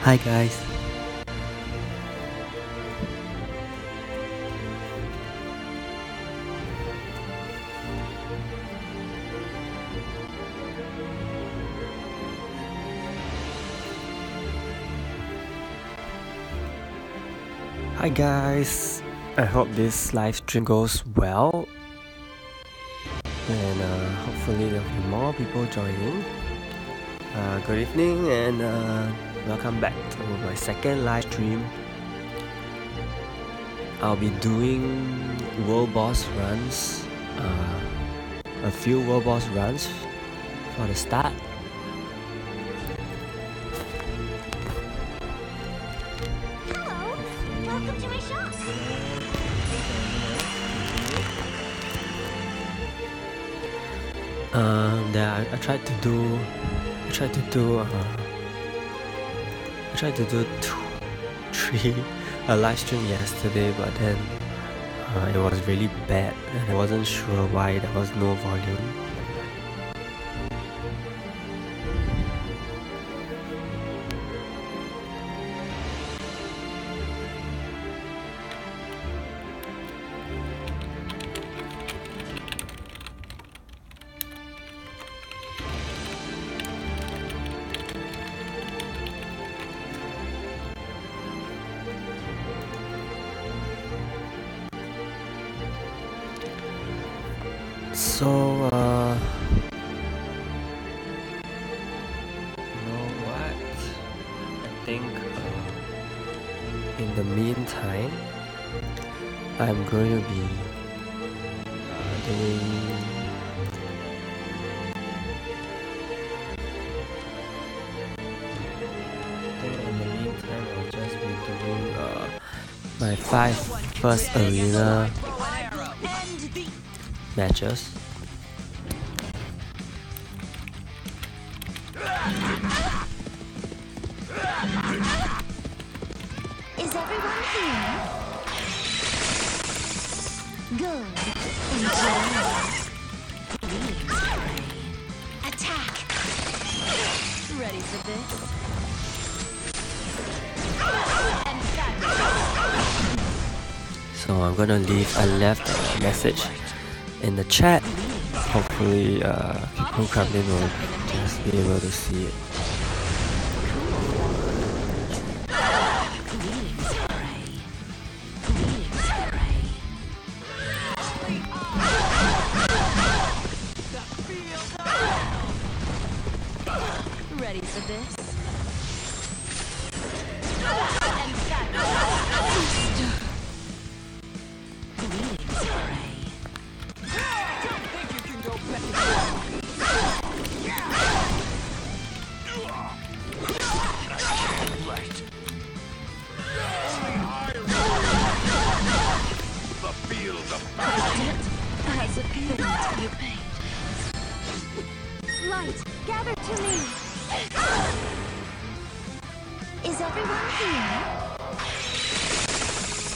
Hi guys. Hi guys. I hope this live stream goes well. And hopefully there'll be more people joining. Good evening and welcome back to my second live stream. I'll be doing world boss runs, a few world boss runs for the start. Hello, welcome to my shop. I tried to do three live stream yesterday, but then it was really bad and I wasn't sure why there was no volume. So, you know what? I think in the meantime, I'm going to be doing I'll just be doing my 5 first arena matches. Is everyone here? Good. Enjoy. Attack. Ready for this? So I'm gonna leave. I left a message in the chat. Hopefully, people who come in will just be able to see it. Ready for this? Light, gather to me. Is everyone here?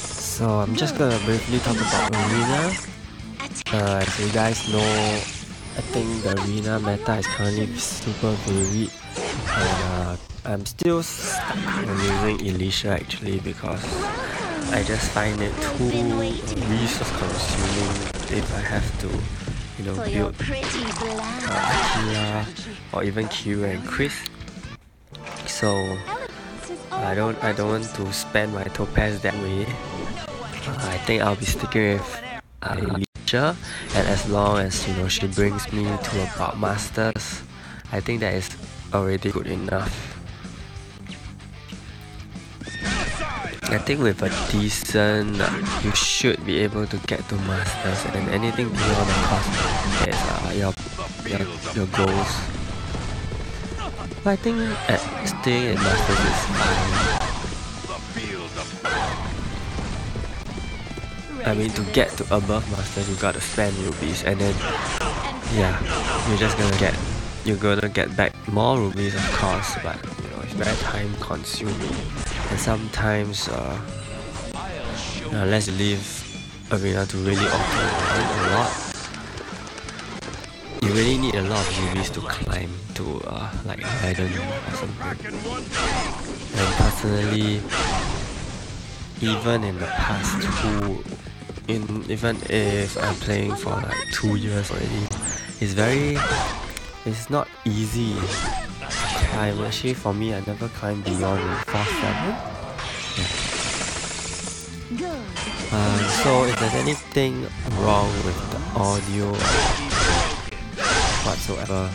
So I'm just gonna briefly talk about arena. As you guys know, I think the arena meta is currently super varied, and I'm still stuck on using Elisha actually because I just find it too resource consuming if I have to, you know, build Akira or even Q and Chris. So I don't want to spend my topaz that way. I think I'll be sticking with Elisha, and as long as, you know, she brings me to about masters, I think that is already good enough. I think with a decent, you should be able to get to masters, and anything beyond the cost is your goals. But I think staying at masters is fine. I mean, to get to above masters, you gotta spend rubies, and then yeah, you're gonna get back more rubies of course, but you know, it's very time consuming, and sometimes unless you leave arena to really optimize a lot, you really need a lot of rubies to climb to like Eden or something. And personally, even in the past even if I'm playing for like 2 years already, it's not easy to climb. Actually for me, I never climbed beyond 4-7. So if there's anything wrong with the audio or whatsoever,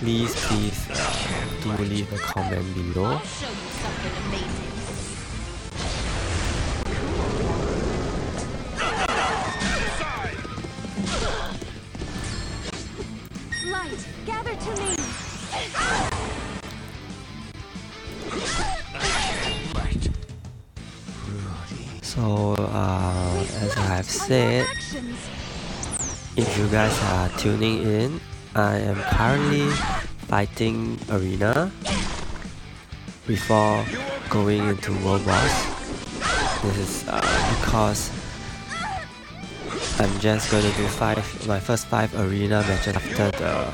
please do leave a comment below. Light, gather to me. So as I have said, if you guys are tuning in, I am currently fighting arena before going into world boss. This is because I'm just going to do my first 5 arena matches after the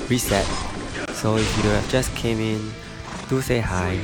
reset. So if you have just came in, do say hi.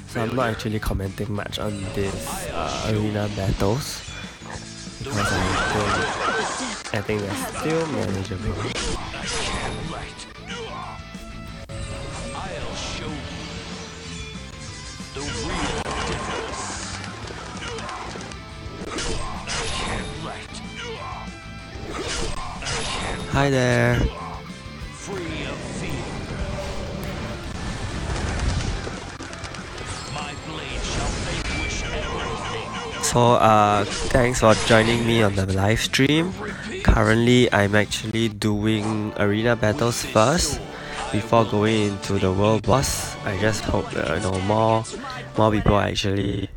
So I'm not actually commenting much on this arena battles because I think they're still manageable. I'll show you the real difference. Hi there. Free of fear. My blade shall vanquish everything. So thanks for joining me on the live stream. Currently I'm actually doing arena battles first before going into the world boss. I just hope that more people actually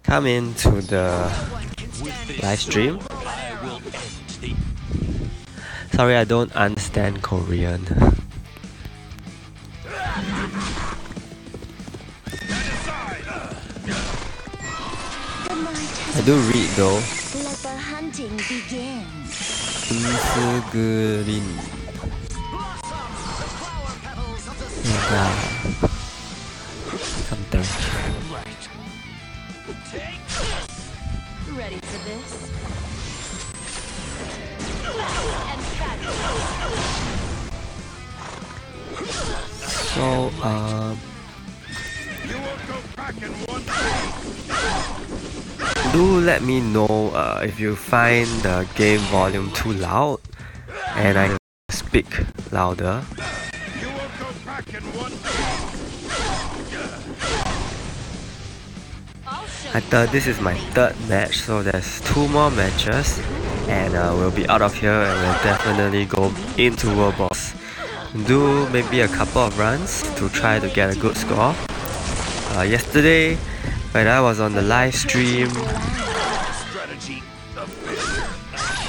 come into the live stream. Sorry, I don't understand Korean. I do read though. Let the hunting begin. Green. Yeah. Something. Ready for this? So do let me know if you find the game volume too loud and I speak louder. This is my 3rd match, so there's 2 more matches and we'll be out of here and we'll definitely go into World Boss. Do maybe a couple of runs to try to get a good score. Yesterday when I was on the live stream,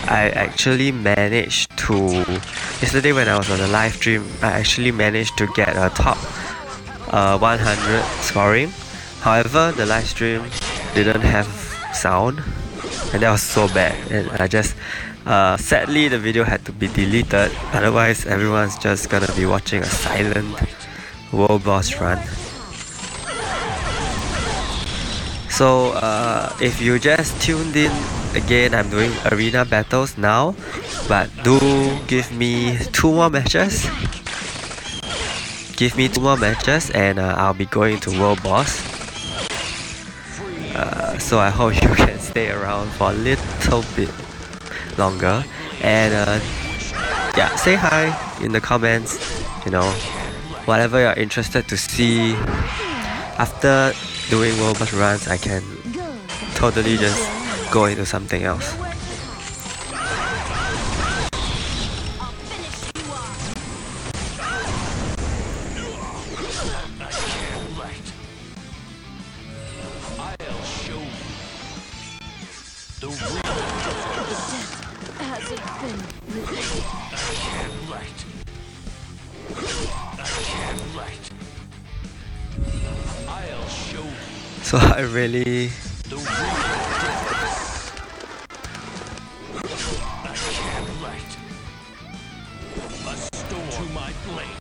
I actually managed to get a top 100 scoring. However, the live stream didn't have sound and that was so bad, and I just sadly the video had to be deleted, otherwise everyone's just gonna be watching a silent world boss run. So if you just tuned in again, I'm doing arena battles now, but do give me 2 more matches. Give me 2 more matches and I'll be going to world boss. So I hope you can stay around for a little bit longer and yeah, say hi in the comments, you know, whatever you're interested to see. After doing world boss runs, I can totally just go into something else. The real hasn't been I can't write. I can't write. I'll show you So I really the real I can't write. A storm to my blade.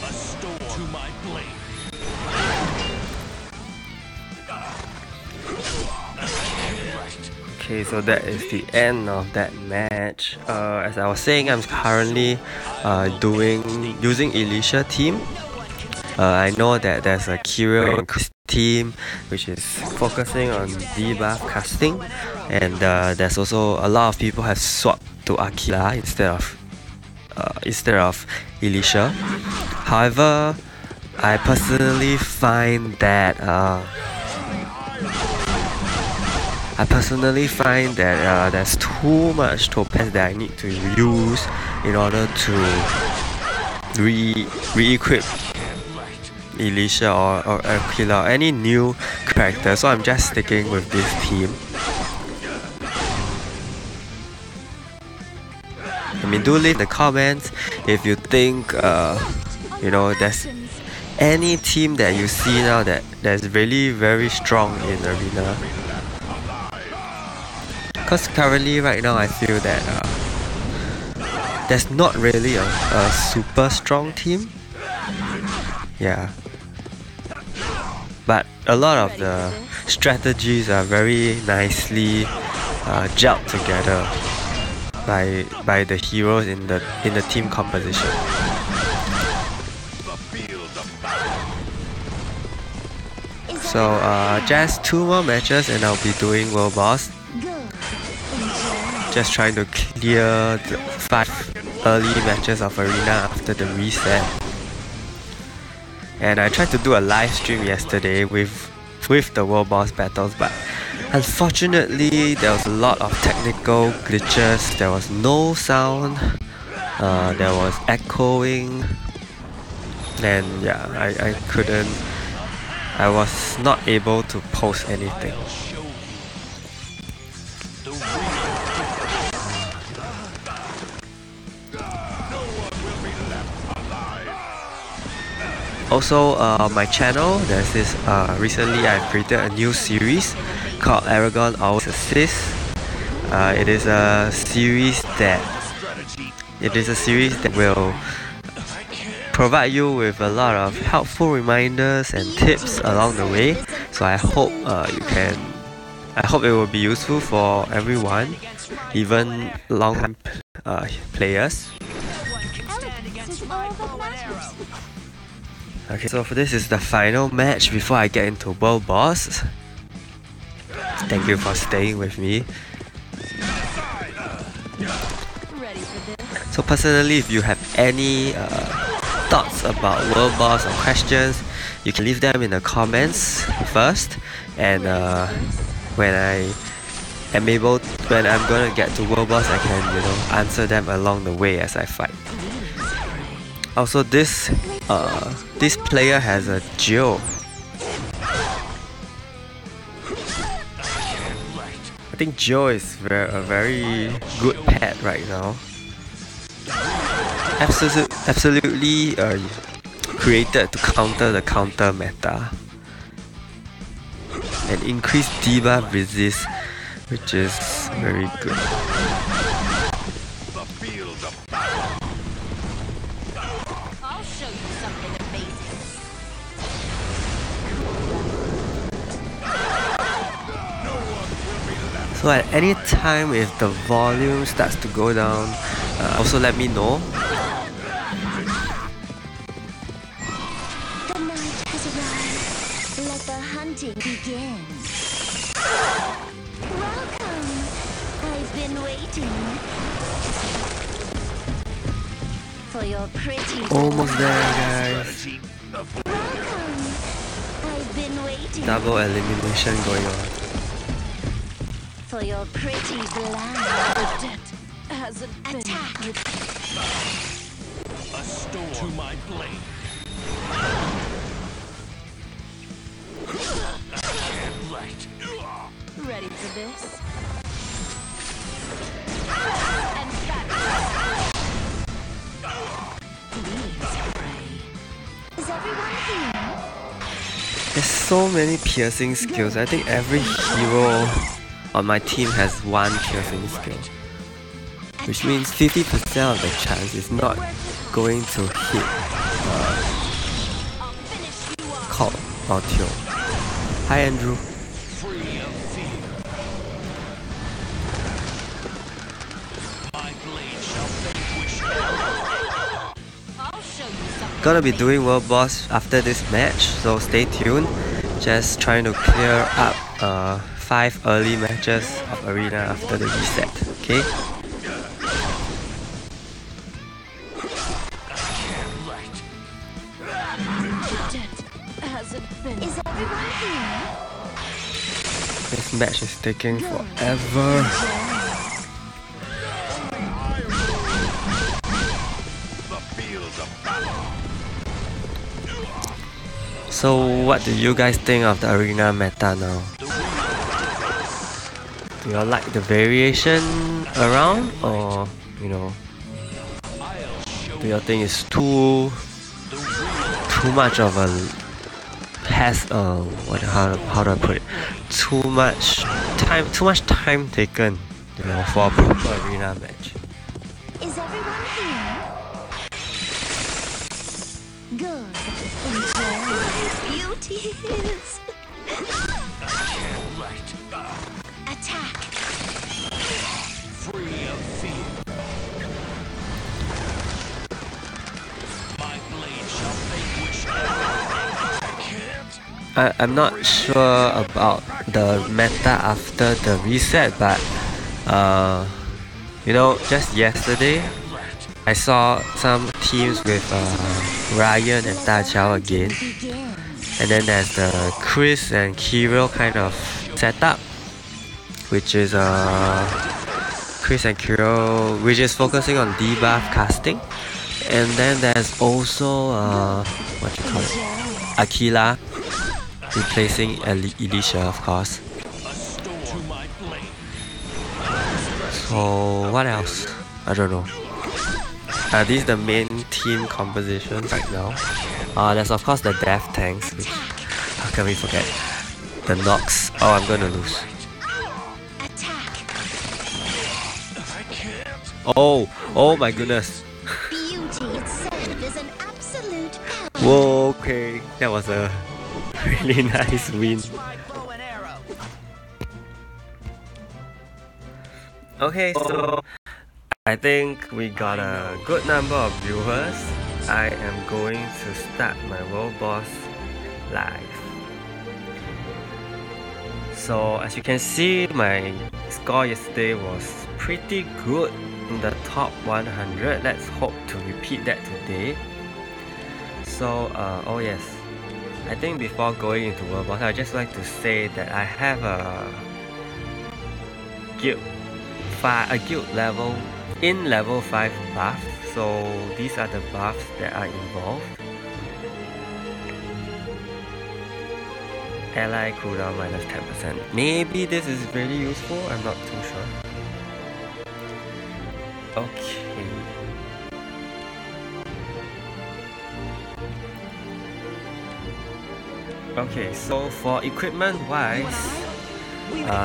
A storm to my blade. Okay, so that is the end of that match. As I was saying, I'm currently using Elisha team. I know that there's a Kirill and Chris team which is focusing on debuff casting, and there's also a lot of people have swapped to Akila instead of Elisha. However, I personally find that there's too much topaz that I need to use in order to re-equip Elisha or Aquila or any new character, so I'm just sticking with this team. I mean, do leave in the comments if you think there's any team that you see now that's really very strong in Arena. Because currently right now I feel that there's not really a super strong team. Yeah. But a lot of the strategies are very nicely gelled together by the heroes in the team composition. So just 2 more matches and I'll be doing World Boss. Just trying to clear the 5 early matches of Arena after the reset. And I tried to do a live stream yesterday with the World Boss battles, but unfortunately there was a lot of technical glitches. There was no sound, there was echoing, and yeah, I was not able to post anything. Also, my channel, there's this, recently I've created a new series called Aragon Always Assists. It is a series that will provide you with a lot of helpful reminders and tips along the way. So I hope it will be useful for everyone, even long players. Okay, so this is the final match before I get into World Boss. Thank you for staying with me. So personally, if you have any thoughts about World Boss or questions, you can leave them in the comments first, and when I'm gonna get to World Boss, I can answer them along the way as I fight. Also, this player has a Geo. I think Geo is a very good pet right now. Absolutely created to counter the counter meta and increase debuff resist, which is very good. I'll show you something amazing. So at any time if the volume starts to go down, also let me know. The night has arrived. Let the hunting begin. Welcome. I've been waiting for your pretty. Almost there, guys. Welcome. I've been waiting Double elimination going on. for your pretty blood. The debt hasn't been attacked. A storm to my blade. I can't this. And back. Please pray. Is everyone here? There's so many piercing skills. I think every hero on my team has one piercing skill, which means 50% of the chance is not going to hit I'll finish you off. Colt or Teo. Hi Andrew. Free of fear. My blade shall vanquish all. I'll show you something. Gonna be doing world boss after this match, so stay tuned. Just trying to clear up 5 early matches of arena after the reset. Okay. Hasn't been. Is everyone here? This match is taking forever. The fields of battle. So what do you guys think of the arena meta now? Do you like the variation around, or you know, do you think it's too much of a how do I put it? Too much time taken, you know, for a proper arena match. Is everyone here? Good. Enjoy beauties. Attack. Free of fear. My blade shall vanquish all. I can't. I'm not sure about the meta after the reset, but you know, just yesterday I saw some teams with Ryan and Da Chao again, and then there's the Chris and Kirill kind of setup, which is Chris and Kirill, which is focusing on debuff casting, and then there's also what you call it, Aquila replacing Elisha, of course. To my blade. So what else? I don't know. These are the main team compositions right now. There's of course the death tanks, which how can we forget? The Nox. Oh, I'm gonna lose. Attack. I can't. Oh my goodness. Beauty itself is an absolute power. Whoa, okay. That was a really nice win. My bow and arrow. Okay, so I think we got a good number of viewers. I am going to start my world boss live. So as you can see, my score yesterday was pretty good in the top 100. Let's hope to repeat that today. So oh yes, I think before going into world boss, I'd just like to say that I have a guild level in level 5 buff. So these are the buffs that are involved. Ally cooldown minus 10%. Maybe this is really useful, I'm not too sure. Okay. Okay, so for equipment wise,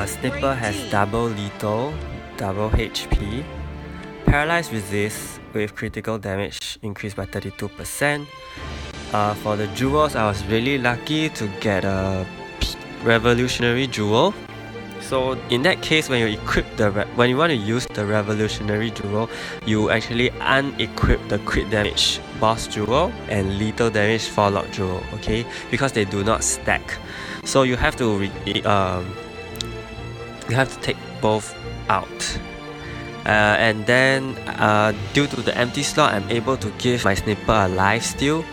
Snipper has double lethal, double HP, paralyzed resist with critical damage increased by 32%. For the jewels, I was really lucky to get a revolutionary jewel. So in that case, when you equip when you want to use the revolutionary jewel, you actually unequip the crit damage boss jewel and lethal damage Forlock jewel, okay? Because they do not stack. So you have to take both out. And then due to the empty slot, I'm able to give my Snipper a lifesteal,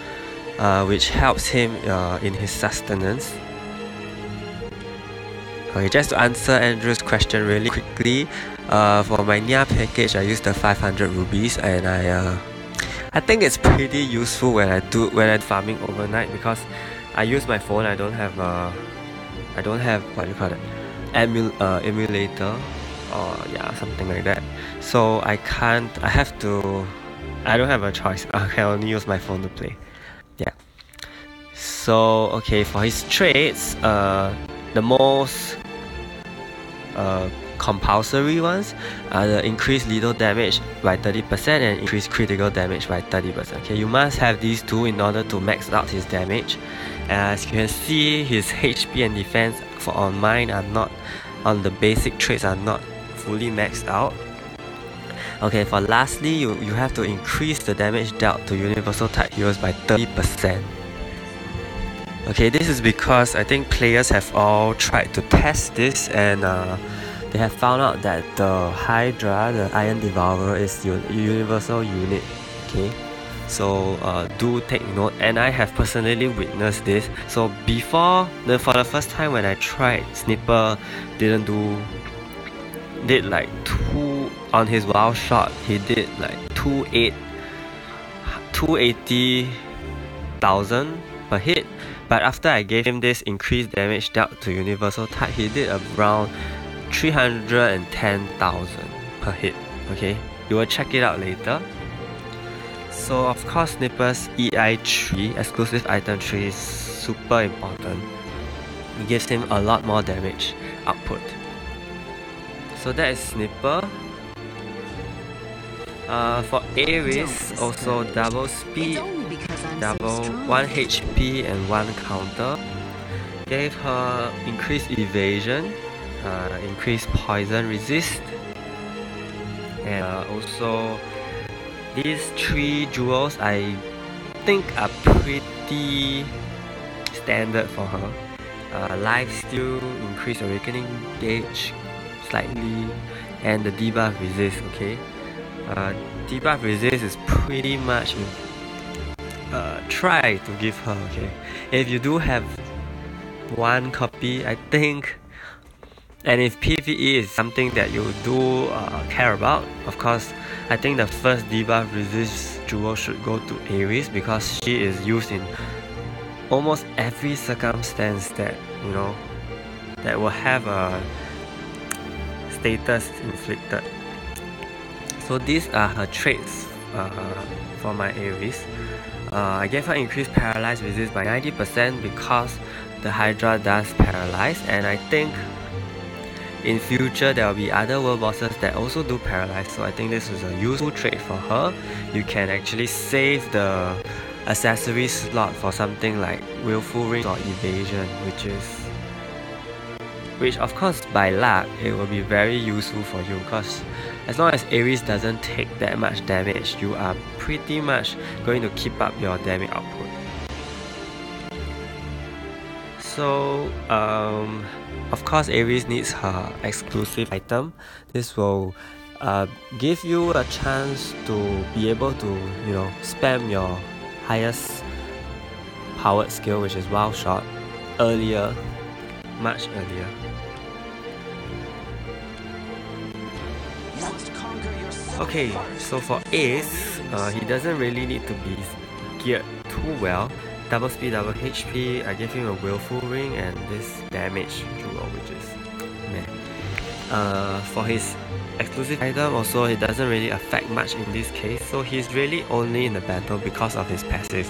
which helps him in his sustenance. Okay, just to answer Andrew's question really quickly, for my Nia package, I used the 500 rubies, and I think it's pretty useful when I'm farming overnight, because I use my phone. I don't have what you call it, emulator, or yeah, something like that. So I don't have a choice. I can only use my phone to play. Yeah. So okay, for his traits, the most compulsory ones are the increased lethal damage by 30% and increased critical damage by 30%. Okay, you must have these two in order to max out his damage. As you can see, his HP and defense on mine are not, on the basic traits are not fully maxed out. Okay, for lastly, you have to increase the damage dealt to universal type heroes by 30%. Okay, this is because I think players have all tried to test this, and they have found out that the Hydra, the Iron Devourer, is universal unit. Okay, so do take note, and I have personally witnessed this. So for the first time when I tried, Snipper did like 2 on his wild shot. He did like 280,000 per hit. But after I gave him this increased damage dealt to universal type, he did around 310,000 per hit. Okay, you will check it out later. So of course, Snipper's EI tree, exclusive item tree, is super important. It gives him a lot more damage output. So that is Snipper. For Ares, also double speed, double 1 HP and 1 counter. Gave her increased evasion, increased poison resist, and also these 3 jewels I think are pretty standard for her. Lifesteal, increased awakening gauge slightly, and the debuff resist. Okay, debuff resist is pretty much try to give her. Okay, if you do have 1 copy, I think, and if PvE is something that you do care about, of course, I think the first debuff resist jewel should go to Ares, because she is used in almost every circumstance that, you know, that will have a status inflicted. So these are her traits for my Ares. I gave her increased paralyze resist by 90% because the Hydra does paralyze, and I think in future there will be other world bosses that also do paralyze, so I think this is a useful trait for her. You can actually save the accessory slot for something like willful ring or evasion, which of course by luck it will be very useful for you, because as long as Ares doesn't take that much damage, you are pretty much going to keep up your damage output. So of course Ares needs her exclusive item. This will give you a chance to be able to, you know, spam your highest powered skill, which is wild shot, earlier, much earlier. Okay, so for Ace, he doesn't really need to be geared too well. Double speed, double HP, I gave him a willful ring and this damage jewel, which is meh. For his exclusive item also, it doesn't really affect much in this case, so he's really only in the battle because of his passive.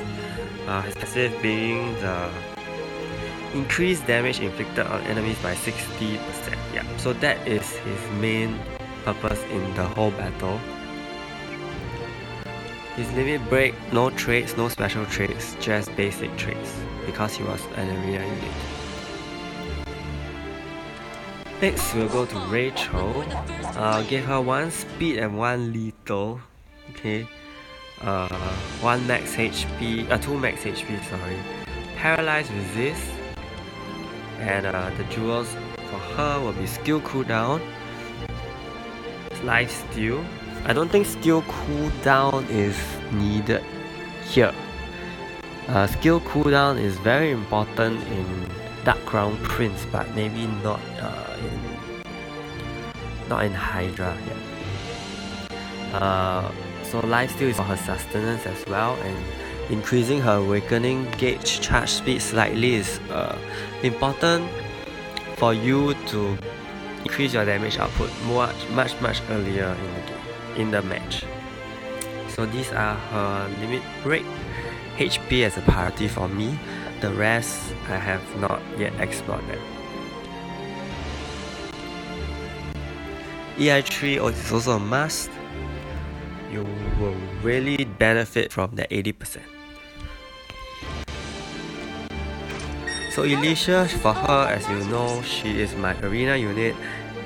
His passive being the increased damage inflicted on enemies by 60%. Yeah, so that is his main purpose in the whole battle. His limit break, no traits, no special traits, just basic traits, because he was an arena unit. Next we'll go to Rachel. Give her 1 speed and 1 lethal. Okay. 1 max HP, 2 max HP, sorry. Paralyze resist. And the jewels for her will be skill cooldown, lifesteal. I don't think skill cooldown is needed here. Skill cooldown is very important in Dark Crown Prince, but maybe not in Hydra yet. So lifesteal is for her sustenance as well, and increasing her awakening gauge charge speed slightly is important for you to increase your damage output much earlier in the game, in the match. So these are her limit break. HP as a priority for me. The rest I have not yet explored that. EI3 is also a must. You will really benefit from the 80%. So Alicia, for her, as you know, she is my arena unit,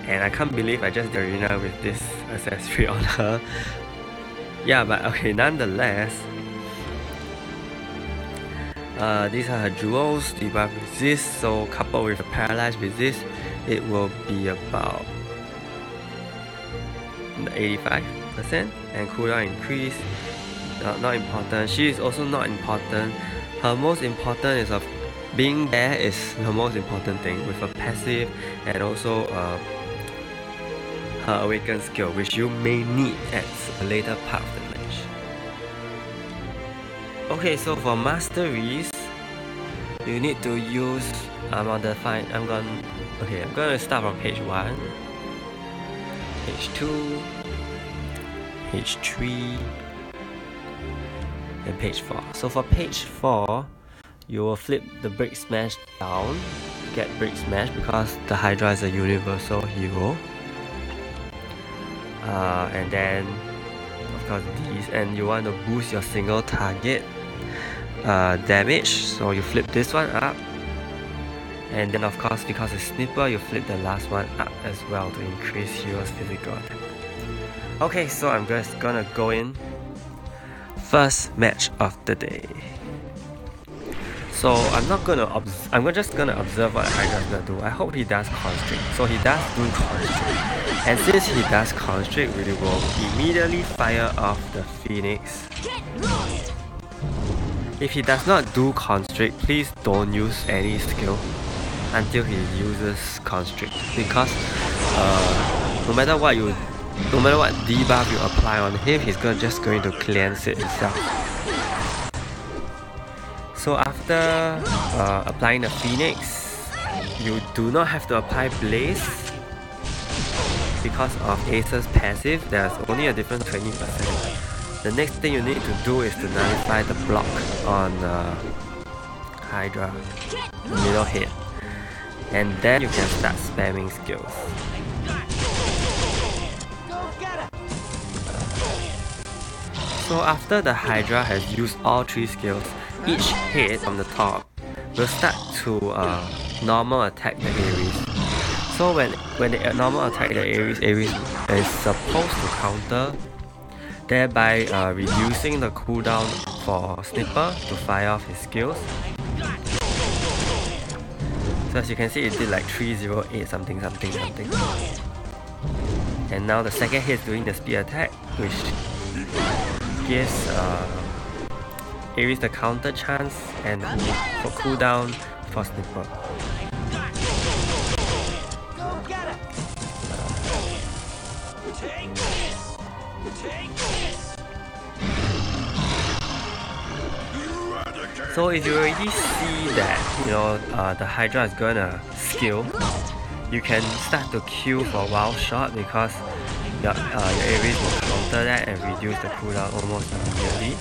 and I can't believe I just did arena with this accessory on her. Yeah, but okay, nonetheless, these are her jewels, debuff resist, so coupled with a paralyzed resist, it will be about 85%, and cooldown increase, not important. She is also not important. Her most important is of being there is the most important thing, with a passive and also her awaken skill, which you may need at a later part of the match. Okay, so for masteries, you need to use I'm gonna start from page 1, page 2, page 3, and page 4. So for page 4, you will flip the Break Smash down, get Break Smash because the Hydra is a universal hero. And then of course these, and you want to boost your single target damage, so you flip this one up, and then of course because it's Snipper, you flip the last one up as well to increase hero's physical attack. Okay, so I'm just gonna go in. First match of the day. So I'm just gonna observe what Hydra's gonna do. I hope he does Constrict. So he does do Constrict. And since he does Constrict, we will immediately fire off the Phoenix. If he does not do Constrict, please don't use any skill until he uses Constrict, because no matter what debuff you apply on him, he's just going to cleanse it himself. So after applying the Phoenix, you do not have to apply Blaze because of Ace's passive. There's only a difference of 20%. The next thing you need to do is to nullify the block on Hydra, the middle head, and then you can start spamming skills. So after the Hydra has used all 3 skills, each head from the top will start to normal attack the Ares. So when they normal attack the Ares is supposed to counter, thereby reducing the cooldown for Snipper to fire off his skills. So as you can see, it did like 308 something. And now the second hit is doing the speed attack, which gives Ares the counter chance and for cooldown for Snipper. So if you already see that the Hydra is gonna skill, you can start to queue for Wild Shot because your Ares will counter that and reduce the cooldown almost immediately.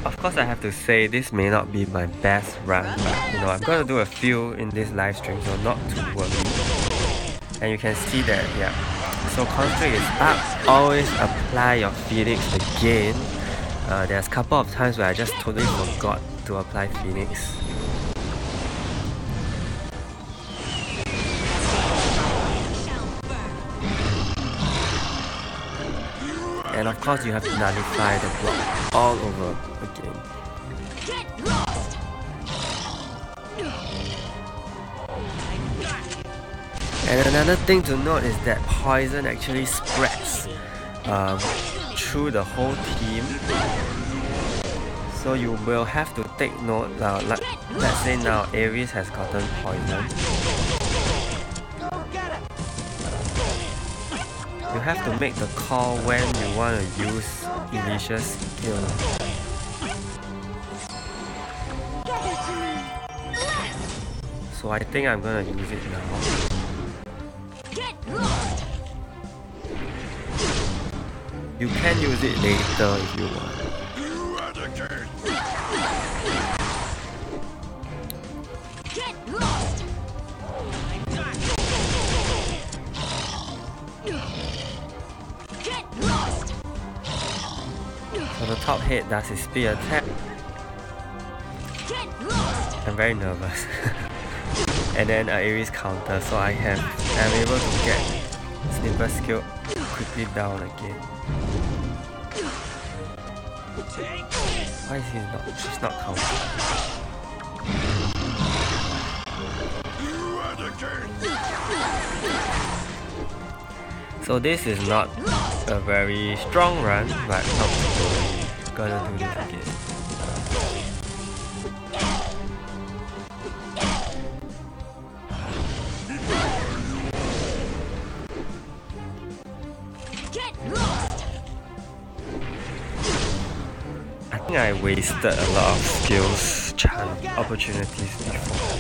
Of course, I have to say this may not be my best run, but I'm gonna do a few in this live stream, so not too worried. And you can see that, yeah. So Constrict is up. Always apply your Phoenix again. There's a couple of times where I just totally forgot to apply Phoenix. And of course you have to nullify the block all over again. And another thing to note is that poison actually spreads through the whole team. So you will have to take note. Let's say now Ares has gotten poison. you have to make the call when you want to use initial skill. So I think I'm gonna use it now. You can use it later if you want. So the top hit does his spear attack. I'm very nervous. And then Ares counter, so I'm able to get Snipper skill quickly down again. Why is she's not counting? So this is not a very strong run, but not to worry. Gonna do this again. I think I wasted a lot of skills opportunities before.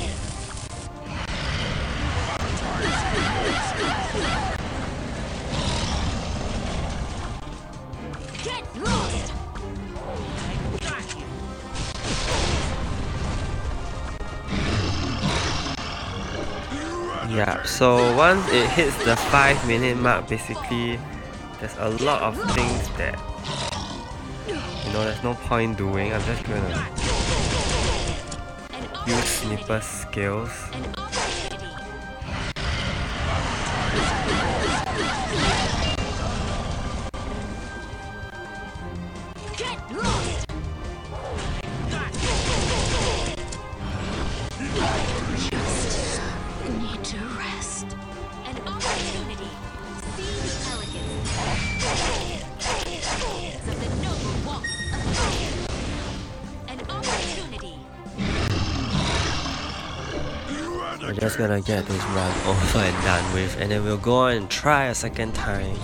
Yeah, so once it hits the 5-minute mark, basically there's a lot of things that there's no point doing. I'm just gonna use Snipper skills. We're just gonna get this run over and done with, and then we'll go on and try a second time.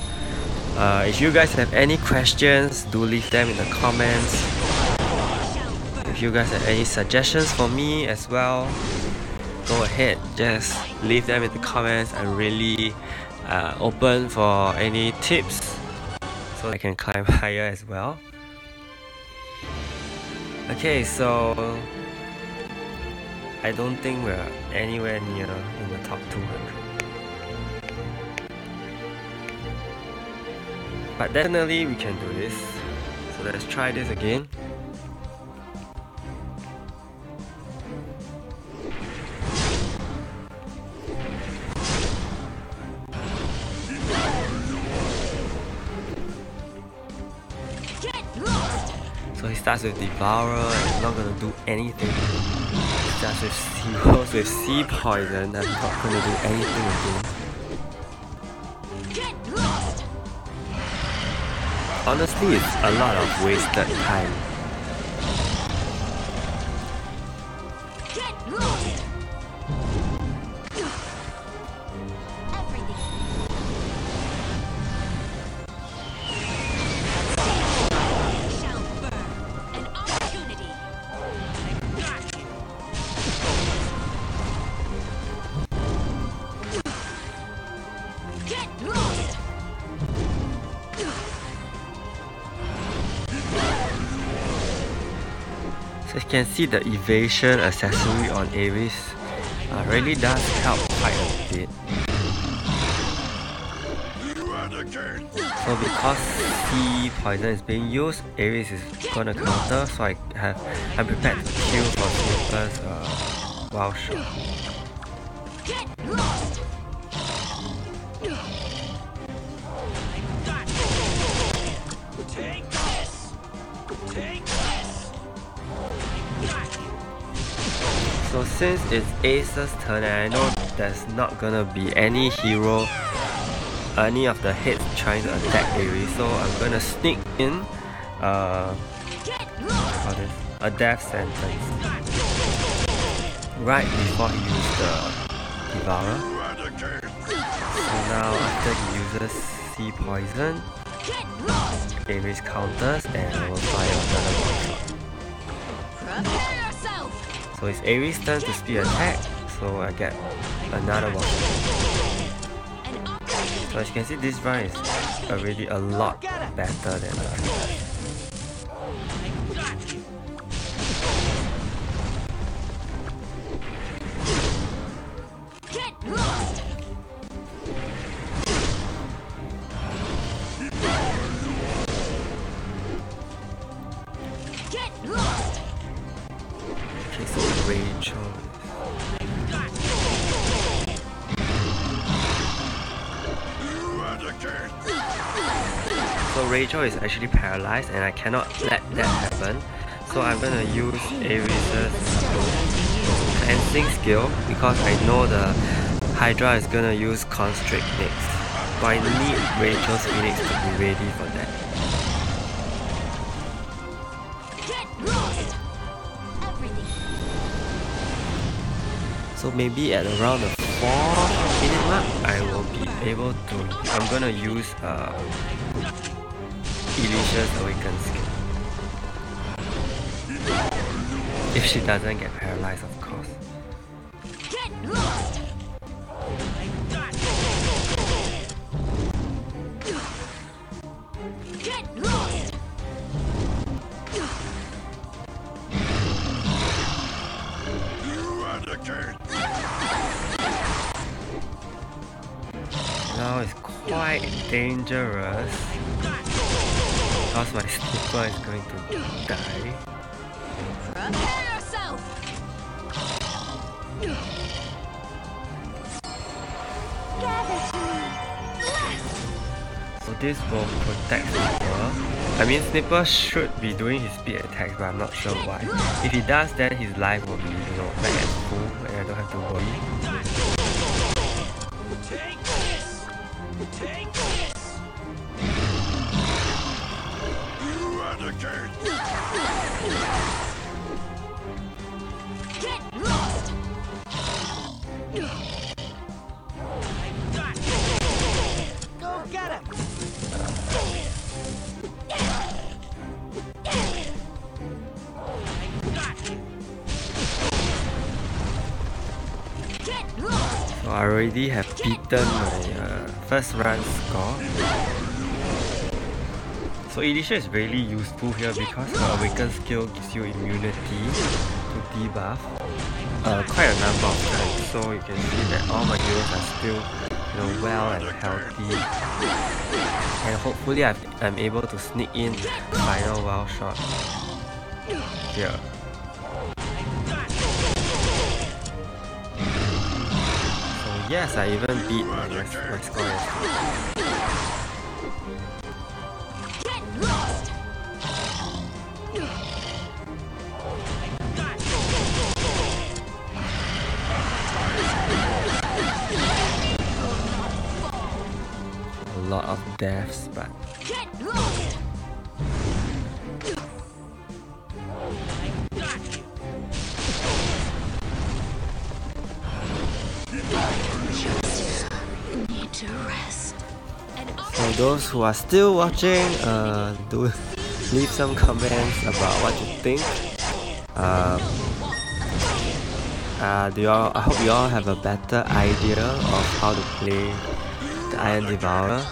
If you guys have any questions, do leave them in the comments. If you guys have any suggestions for me as well, go ahead, just leave them in the comments. I'm really open for any tips so I can climb higher as well. Okay, so I don't think we're anywhere near in the top 200. But definitely we can do this. So let's try this again. So he starts with Devourer and I'm not gonna do anything. He starts with Heroes with Sea Poison, I'm not gonna do anything again. Honestly, it's a lot of wasted time. So you can see the evasion accessory on Ares really does help quite a bit. So because Sea Poison is being used, Ares is gonna counter, so I'm prepared to kill for Snipper's wild shot. So since it's Ace's turn and I know there's not gonna be any hero, any of the hits trying to attack Ares, so I'm gonna sneak in a death sentence right before he uses the Devourer. So now after he uses see poison, Ares counters, and I will fire another one shot. So it's Ares' turn to speed attack, so I get another one. So as you can see, this run is already a lot better than last time. Okay, so Rachel. So Rachel is actually paralyzed and I cannot let that happen. So I'm gonna use Ares' cleansing skill because I know the Hydra is gonna use Constrict next. So I need Rachel's Phoenix to be ready for that. So maybe at around the 4-minute mark, I will be able to. I'm gonna use Alicia's Awaken skill. If she doesn't get paralyzed, of course. Now it's quite dangerous because my Snipper is going to die. So this will protect Snipper. I mean, Snipper should be doing his speed attacks, but I'm not sure why. If he does, then his life will be, back at full, and I don't have to worry. Take this! Take this! You are the king! Get lost! Go get him! So I already have beaten my first run score. So Alicia is really useful here because her Awaken skill gives you immunity to debuff quite a number of times. So you can see that all my heroes are still well and healthy. And hopefully I'm able to sneak in final wild shot here. Yes, I even beat my score yesterday. A lot of deaths, but for those who are still watching, do leave some comments about what you think. I hope you all have a better idea of how to play the Iron Devourer.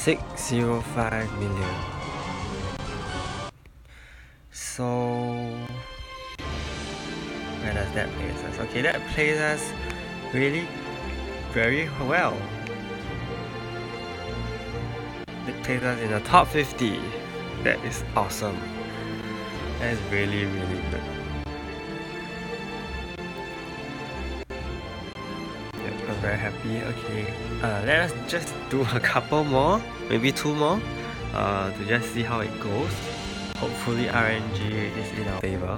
$605 million. So where does that place us? Okay, that places us really very well. It places us in the top 50. That is awesome. That is really good. I'm very happy. Okay, let us just do a couple more, maybe 2 more, to just see how it goes. Hopefully RNG is in our favor.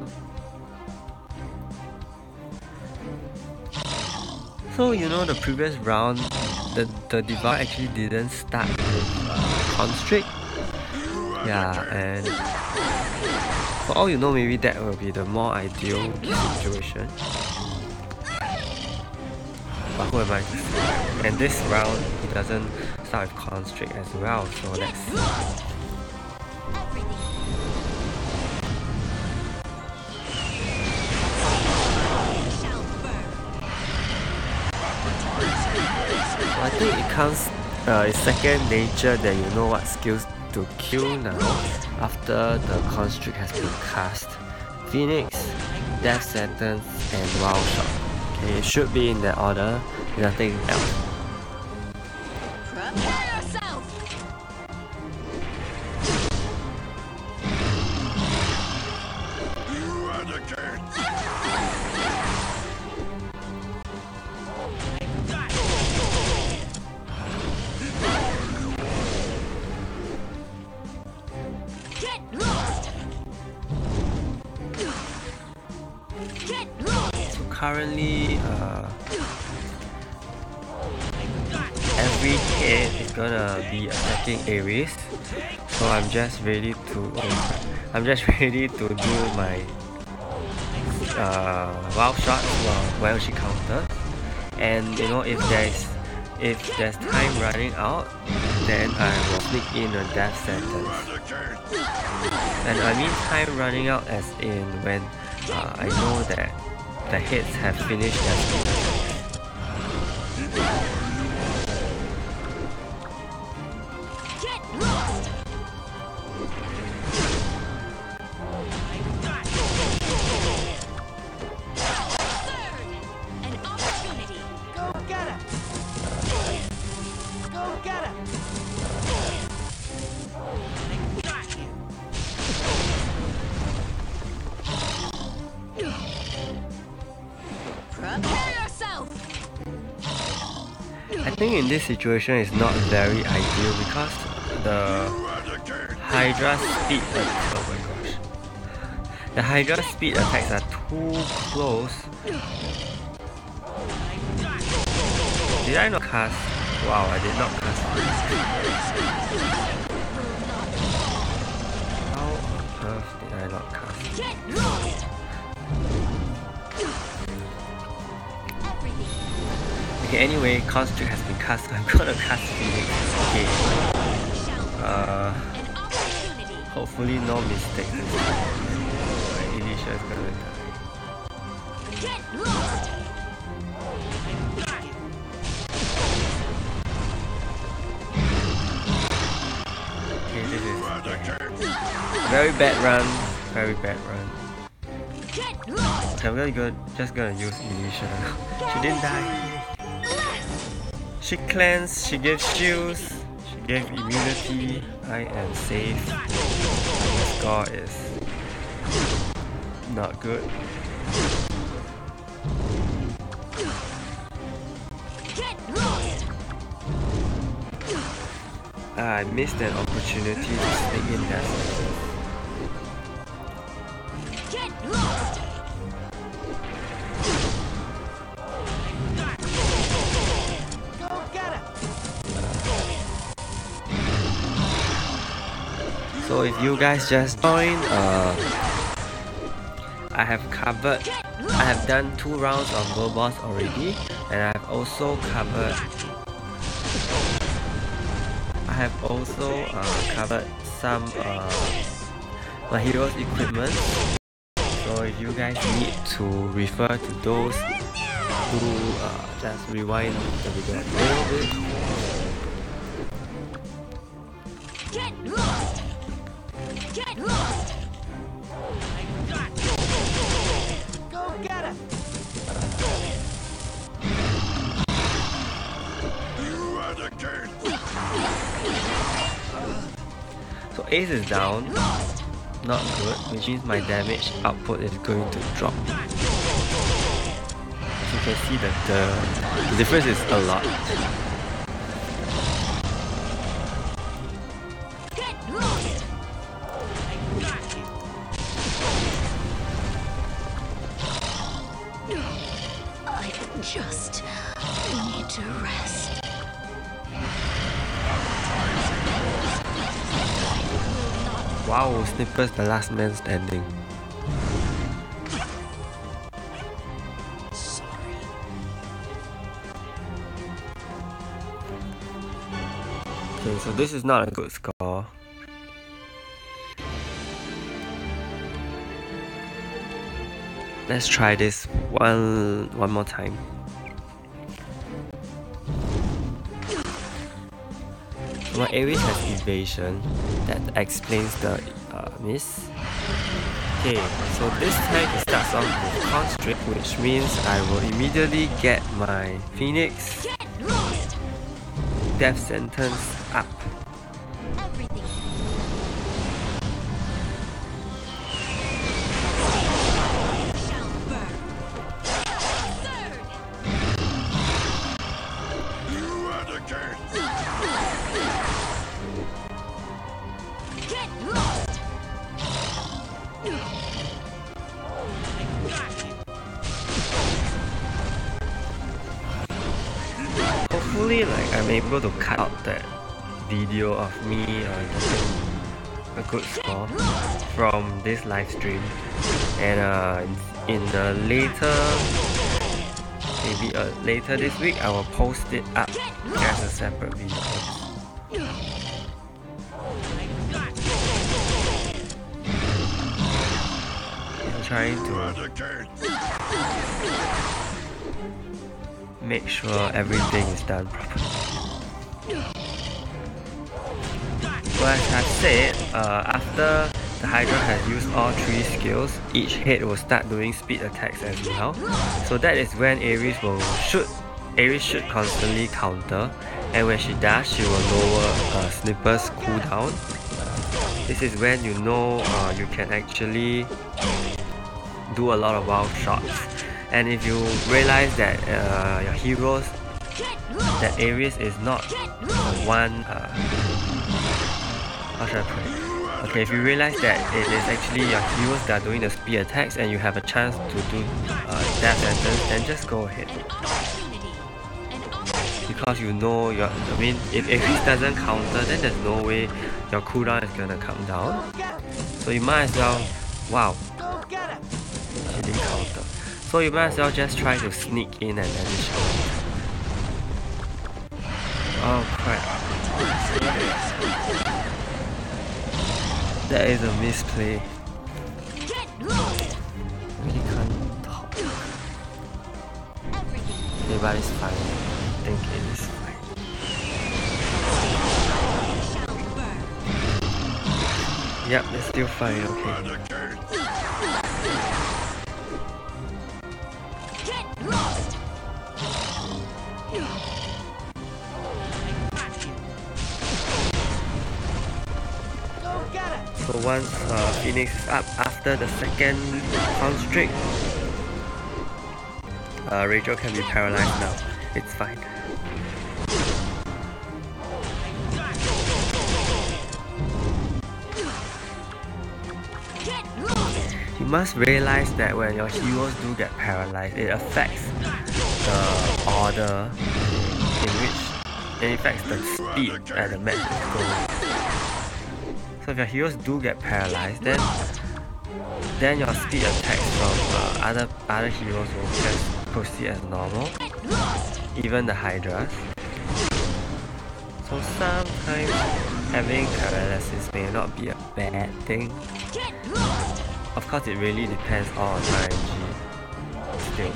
Also, you know, the previous round, the Devourer actually didn't start with Constrict. Yeah, and for all you know, maybe that will be the more ideal situation. But who am I to say? And this round, he doesn't start with Constrict as well, so let's see. I think it comes, it's second nature that you know what skills to kill now after the Constrict has been cast. Phoenix, Death Sentence, and Wild Shot. Okay, it should be in that order, nothing else. Prepare yourself. So currently, every hit is gonna be attacking Ares. So I'm just ready to do my wild shot while she counters. And you know, if there's time running out, then I will sneak in a death sentence. And I mean time running out as in when I know that the hits have finished their speed. I think in this situation it's not very ideal because the Hydra speed the Hydra speed attacks are too close. Did I not cast? Wow, I did not cast. How on earth did I not cast? Okay, anyway, Constrict has been cast, so I'm gonna cast Phoenix. Okay. Hopefully no mistakes. Alicia is gonna die. Okay, this is very bad run. Very bad run. Okay, I'm just gonna use Alicia now. She didn't die. She cleansed, she gave shields, she gave immunity. I am safe. My score is not good. I missed an opportunity to sneak in that. So if you guys just joined, I have done 2 rounds of World Boss already, and I have also covered some my hero's equipment. So if you guys need to refer to those, just rewind the video a little bit. So Ace is down, not good, which means my damage output is going to drop. As you can see that the difference is a lot. I'm just to rest. Wow, Snipper's the last man standing. Okay, so this is not a good score. Let's try this one more time. My Aries has evasion, that explains the miss. Okay, so this time it starts off with constrict, which means I will immediately get my Phoenix death sentence up. Hopefully, like, I'm able to cut out that video of me getting a good score from this live stream, and in a later this week, I will post it up as a separate video. I'm trying to make sure everything is done properly. So as I've said, after the Hydra has used all 3 skills, each head will start doing speed attacks as well. So that is when Aries should constantly counter, and when she does, she will lower Snipper's cooldown. This is when you know you can actually do a lot of wild shots. And if you realize that your heroes, that Aries is not the one, how should I put it? Okay, if you realize that it is actually your heroes that are doing the speed attacks and you have a chance to do death sentence, then just go ahead. Because you know if Aries doesn't counter, then there's no way your cooldown is gonna come down. So you might as well, wow, she didn't counter. So you might as well just try to sneak in and then show. Oh crap. That is a misplay. Really can't talk. Okay, but it's fine. I think it is fine. Yep, it's still fine, okay. So once Phoenix is up after the second constrict, Rachel can be paralyzed now. It's fine. You must realize that when your heroes do get paralyzed, it affects the order in which it affects the speed that the match is going. So if your heroes do get paralyzed, then your speed attacks from other heroes will just proceed as normal, even the Hydras. So sometimes having paralysis may not be a bad thing. Of course, it really depends on RNG. Still.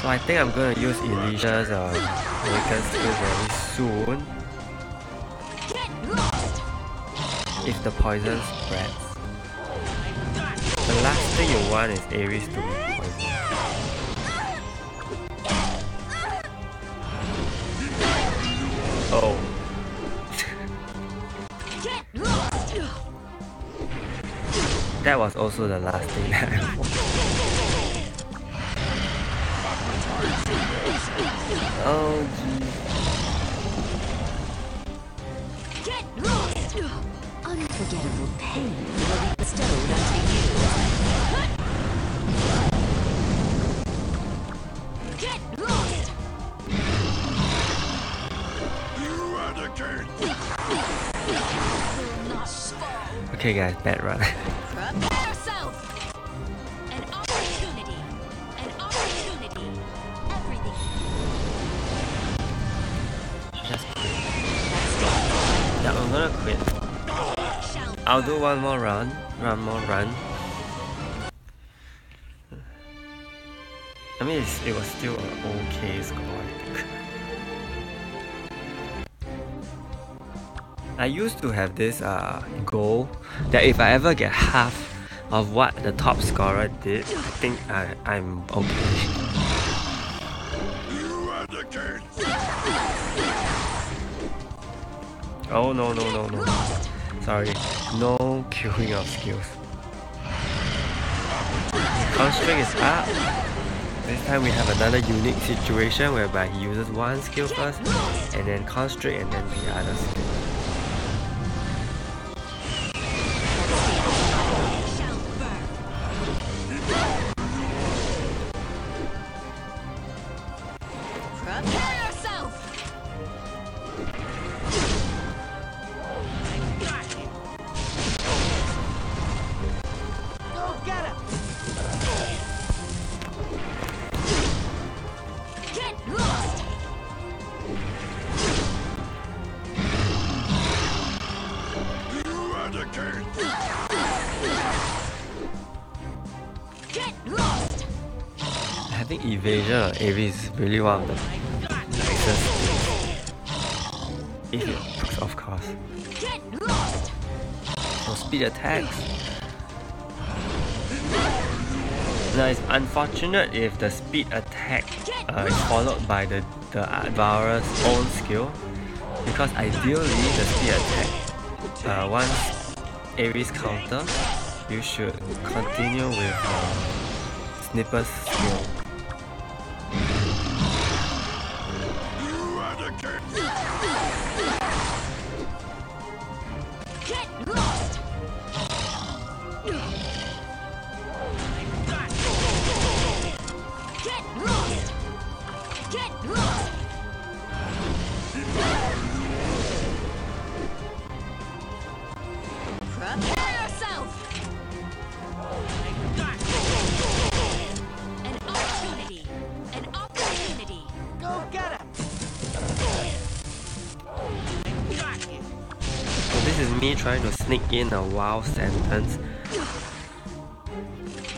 So I think I'm gonna use Alicia's awaken skill very soon. If the poison spreads. The last thing you want is Aries to be poisoned. Oh. That was also the last thing that I want. Oh Get lost! Unforgettable pain will be bestowed unto you. Get lost! You are the king. Will not fall. Okay guys, bad run. Prepare yourself! An opportunity! An opportunity! Everything! Just quit. Yeah, I'm gonna quit. I'll do one more run. I mean, it was still an okay score, I think. I used to have this goal that if I ever get half of what the top scorer did, I think I'm okay. You are the king. Oh no. Sorry, no queuing of skills. Constrict is up. This time we have another unique situation whereby he uses one skill first and then constrict and then the other skill. Prepare yourself! Go get him! Get lost! You are the king. Get lost! Having evasion on Ares is really one of the nicest things. If it works, of course. Get lost! So speed attacks. Now it's unfortunate if the speed attack is followed by the Devourer's own skill, because ideally the speed attack, once Ares counter, you should continue with Snipper's skill. You are the king. Get lost! Get lost! Get lost! Prepare yourself! An opportunity! An opportunity! Go get him! So this is me trying to sneak in a wow sentence.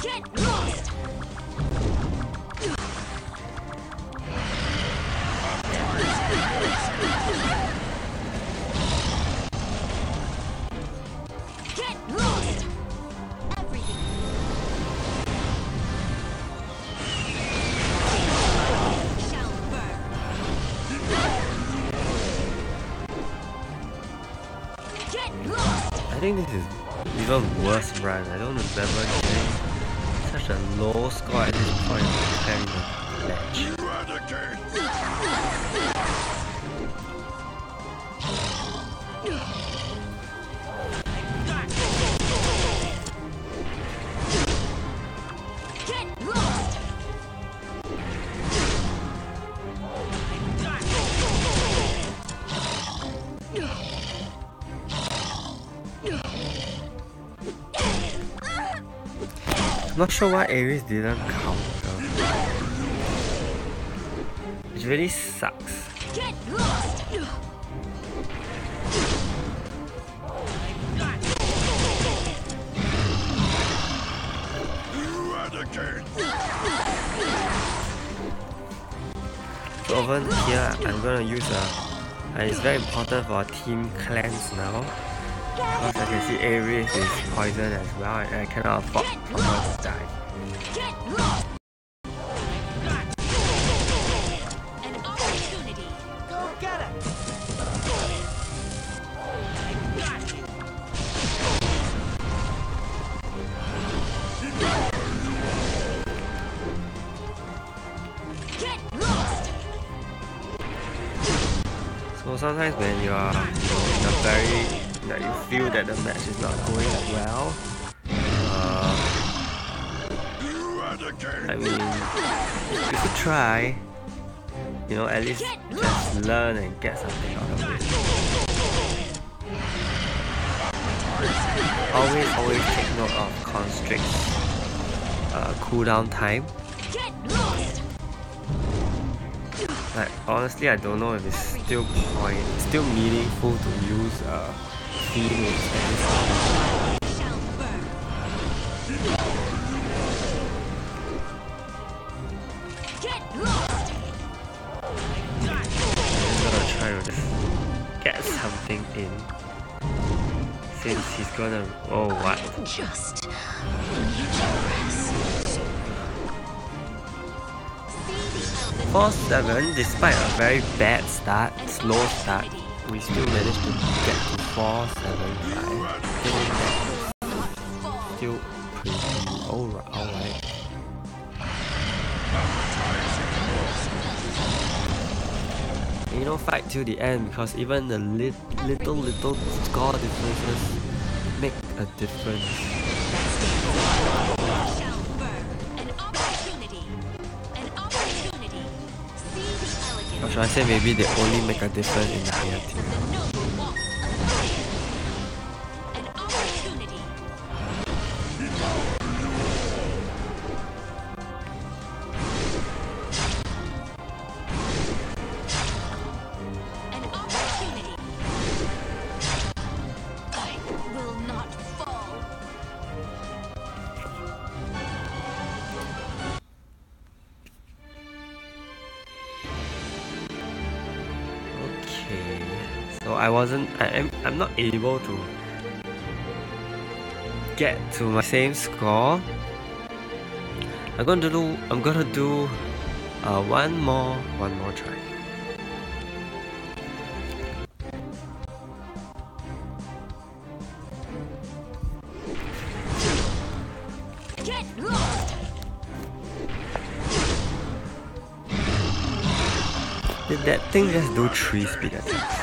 Get lost! Get lost! Everything! Shall burn! Get lost! I think this is even worse run. I don't remember getting such a low score at this point in the match. You are the king. Get lost! I'm not sure why Ares didn't counter. It really sucks. Get lost! You are the king. So over here, I'm gonna use it's very important for team clans now. Because I can see Ares is poison as well and I cannot afford for her to die. Get lost! An opportunity! Go get him! Get lost! So sometimes when you are in a very feel that the match is not going well, I mean, you could try, you know, at least just learn and get something out of it. Always take note of Constrict's cooldown time. Like, honestly, I don't know if it's still meaningful to use Phoenix at this point. I'm gonna try to just get something in. Since he's gonna... oh, what? Just need to rest. 4-7, despite a very bad start, slow start, we still managed to get to 4-7-5. Still pretty alright. You know, fight till the end, because even the little score differences make a difference. Or should I say maybe they only make a difference in the higher team. So I'm not able to get to my same score. I'm gonna do one more try. Get lost. Did that thing just do 3 speed attacks?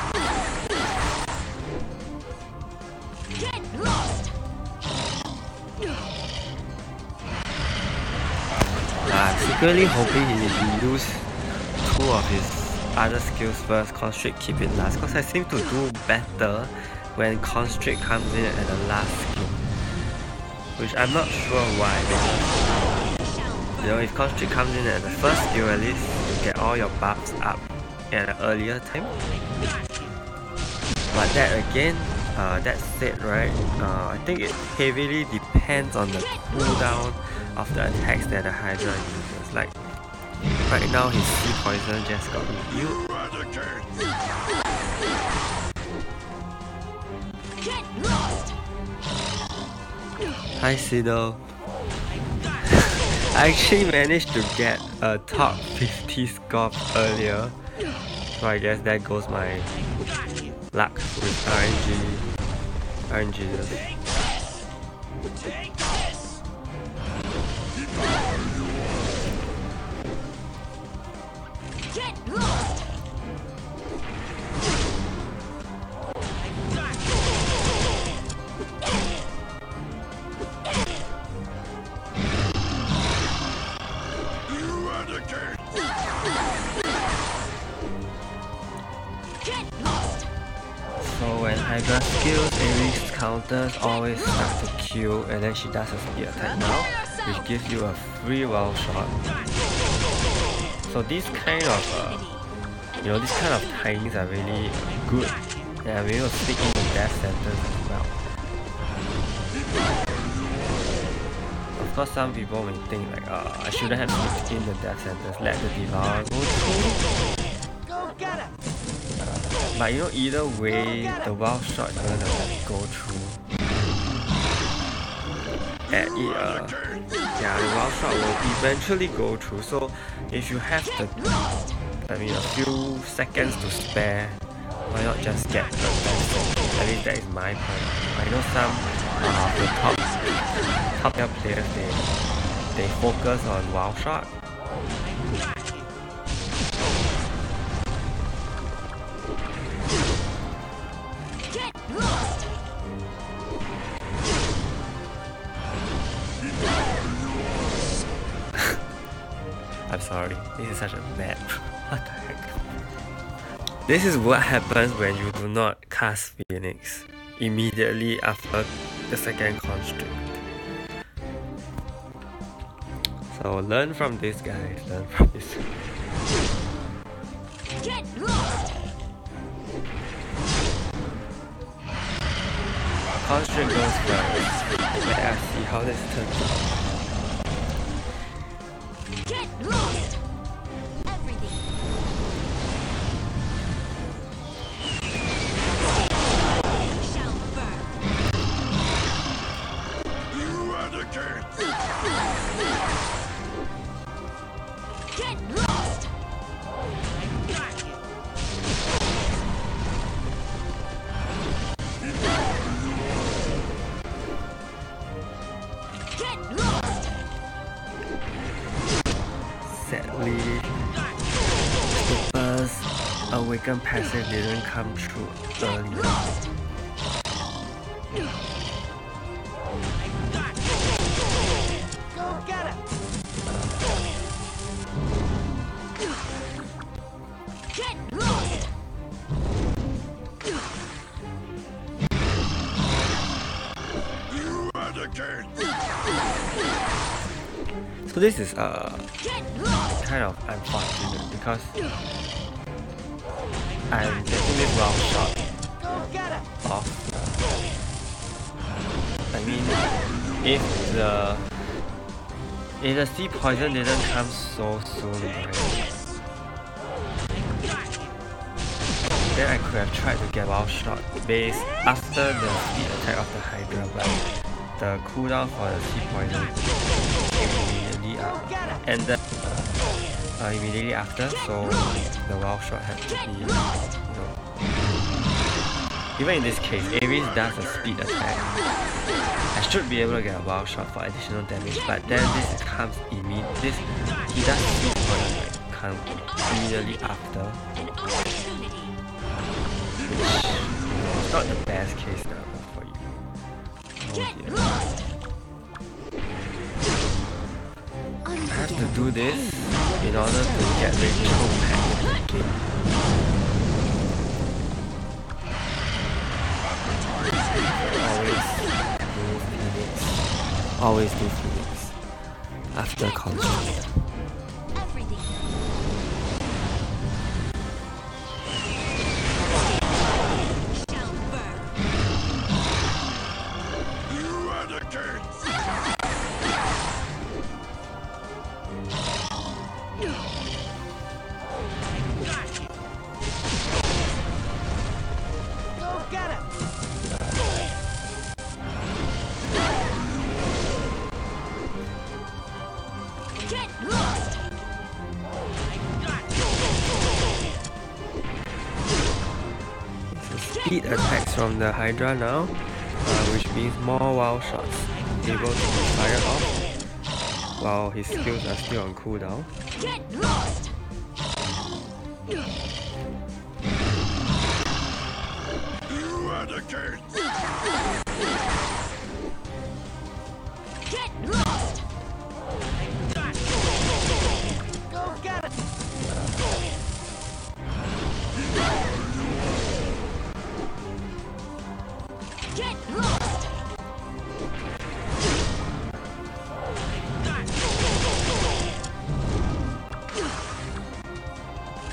I'm secretly hoping he use 2 of his other skills first, Constrict keep it last, because I seem to do better when Constrict comes in at the last skill. Which I'm not sure why, because, you know, if Constrict comes in at the first skill, at least you get all your buffs up at an earlier time. But that again, that's it, right? I think it heavily depends on the cooldown of the attacks that the Hydra uses. Like, right now his Sea Poison just got reviewed. Hi Siddle. I actually managed to get a top 50 score earlier, so I guess that goes my luck with RNG. So when Hydra skills, Ares counters always start to kill, and then she does a speed attack now, which gives you a free wild shot. So these kind of these kind of timings are really good, and I'm able to stick in the death sentence as well. Of course, some people may think like, I shouldn't have sneaked in the death sentence, let the Devourer go through. Go get him! But you know, either way, the wild shot is gonna go through. The wild shot will eventually go through. So if you have a few seconds to spare, why not just get the best? At least that is my point. I know some of the top tier players, they focus on wild shot. I'm sorry, this is such a bad. What the heck? This is what happens when you do not cast Phoenix immediately after the second constrict. So learn from this, guys. Learn from this. Get lost. Constrict goes first. Let us see how this turns out. Get lost. Everything. Shall burn. You are the king. Get lost. Get lost. Sadly, Super's Awaken passive didn't come through earlier. Go get it. Get lost. You are the king. So this is Get lost. kind of unfortunate because I'm getting this wrong shot Go get it. off. I mean, if the sea poison didn't come so soon, right, then I could have tried to get wild shot base after the speed attack of the Hydra, but the cooldown for the sea poison came immediately ended immediately after, so the wild shot had to be, even in this case, Ares does a speed attack. I should be able to get a wild shot for additional damage, but then this comes immediately. He does speed poison come immediately after, An opportunity. which is not the best case now for you. Oh Get dear. lost. I have to do this in order to get Rachel back in the game. Always do Phoenix after construct. Everything. Shall burn. You are the king. Go get it. Get lost. So speed attacks from the Hydra now, which means more wild shots able to be fired off while his skills are still on cooldown. Get lost. You are the king. Get lost. Go get it. Get lost.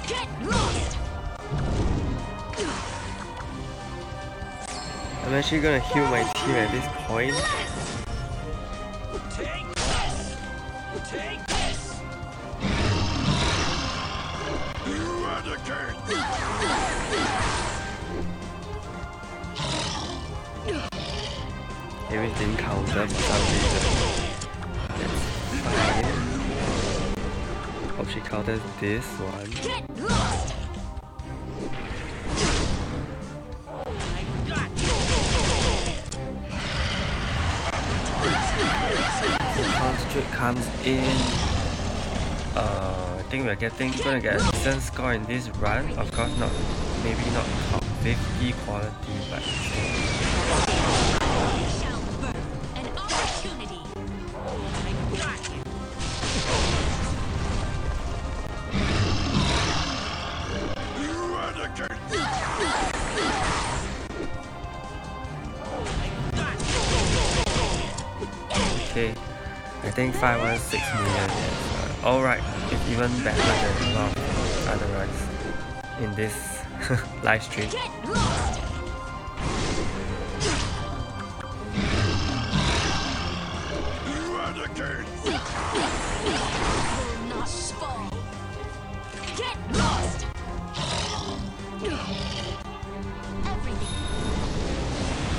Get lost. I'm actually gonna heal my team at this point. Take this. Take this. You are the king. Ares didn't counter for some reason. That's fine. Hope she counters this one. Get lost. Constrict comes in. I think gonna get a decent score in this run. Of course not, maybe not top 50 quality, but Shall burn. An opportunity. okay. I think 516 million is alright. It's even better than a lot of other runs in this live stream.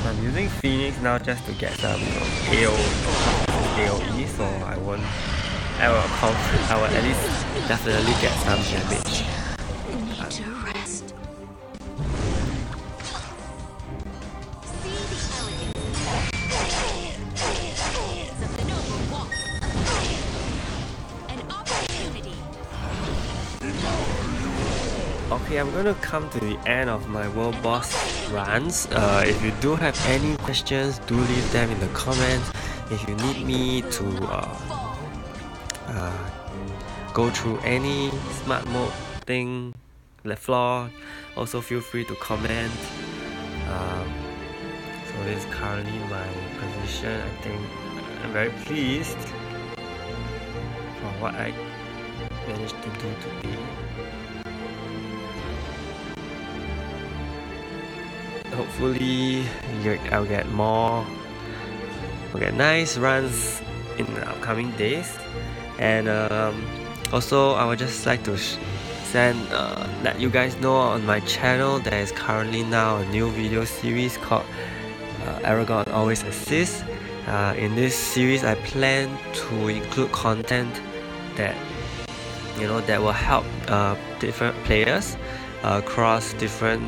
I'm using Phoenix now just to get some AoE, so I will at least definitely get some damage. Need to rest. See the elegance of the noble walk. An opportunity. Okay, I'm gonna come to the end of my world boss runs. If you do have any questions, do leave them in the comments. If you need me to go through any smart mode thing, the flaw, also feel free to comment. So this is currently my position. I think I'm very pleased for what I managed to do today. Hopefully I'll get nice runs in the upcoming days. And also I would just like to let you guys know on my channel there is currently now a new video series called Aragon Always Assists. In this series I plan to include content that that will help different players across different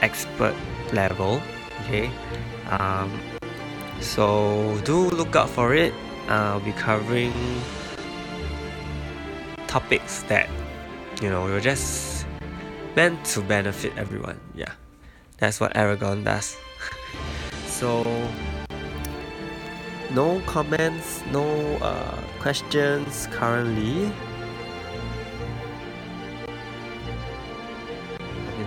expert level. Okay, so do look out for it. I'll be covering topics that will just meant to benefit everyone. Yeah, that's what Aragon does. So no comments, no questions currently.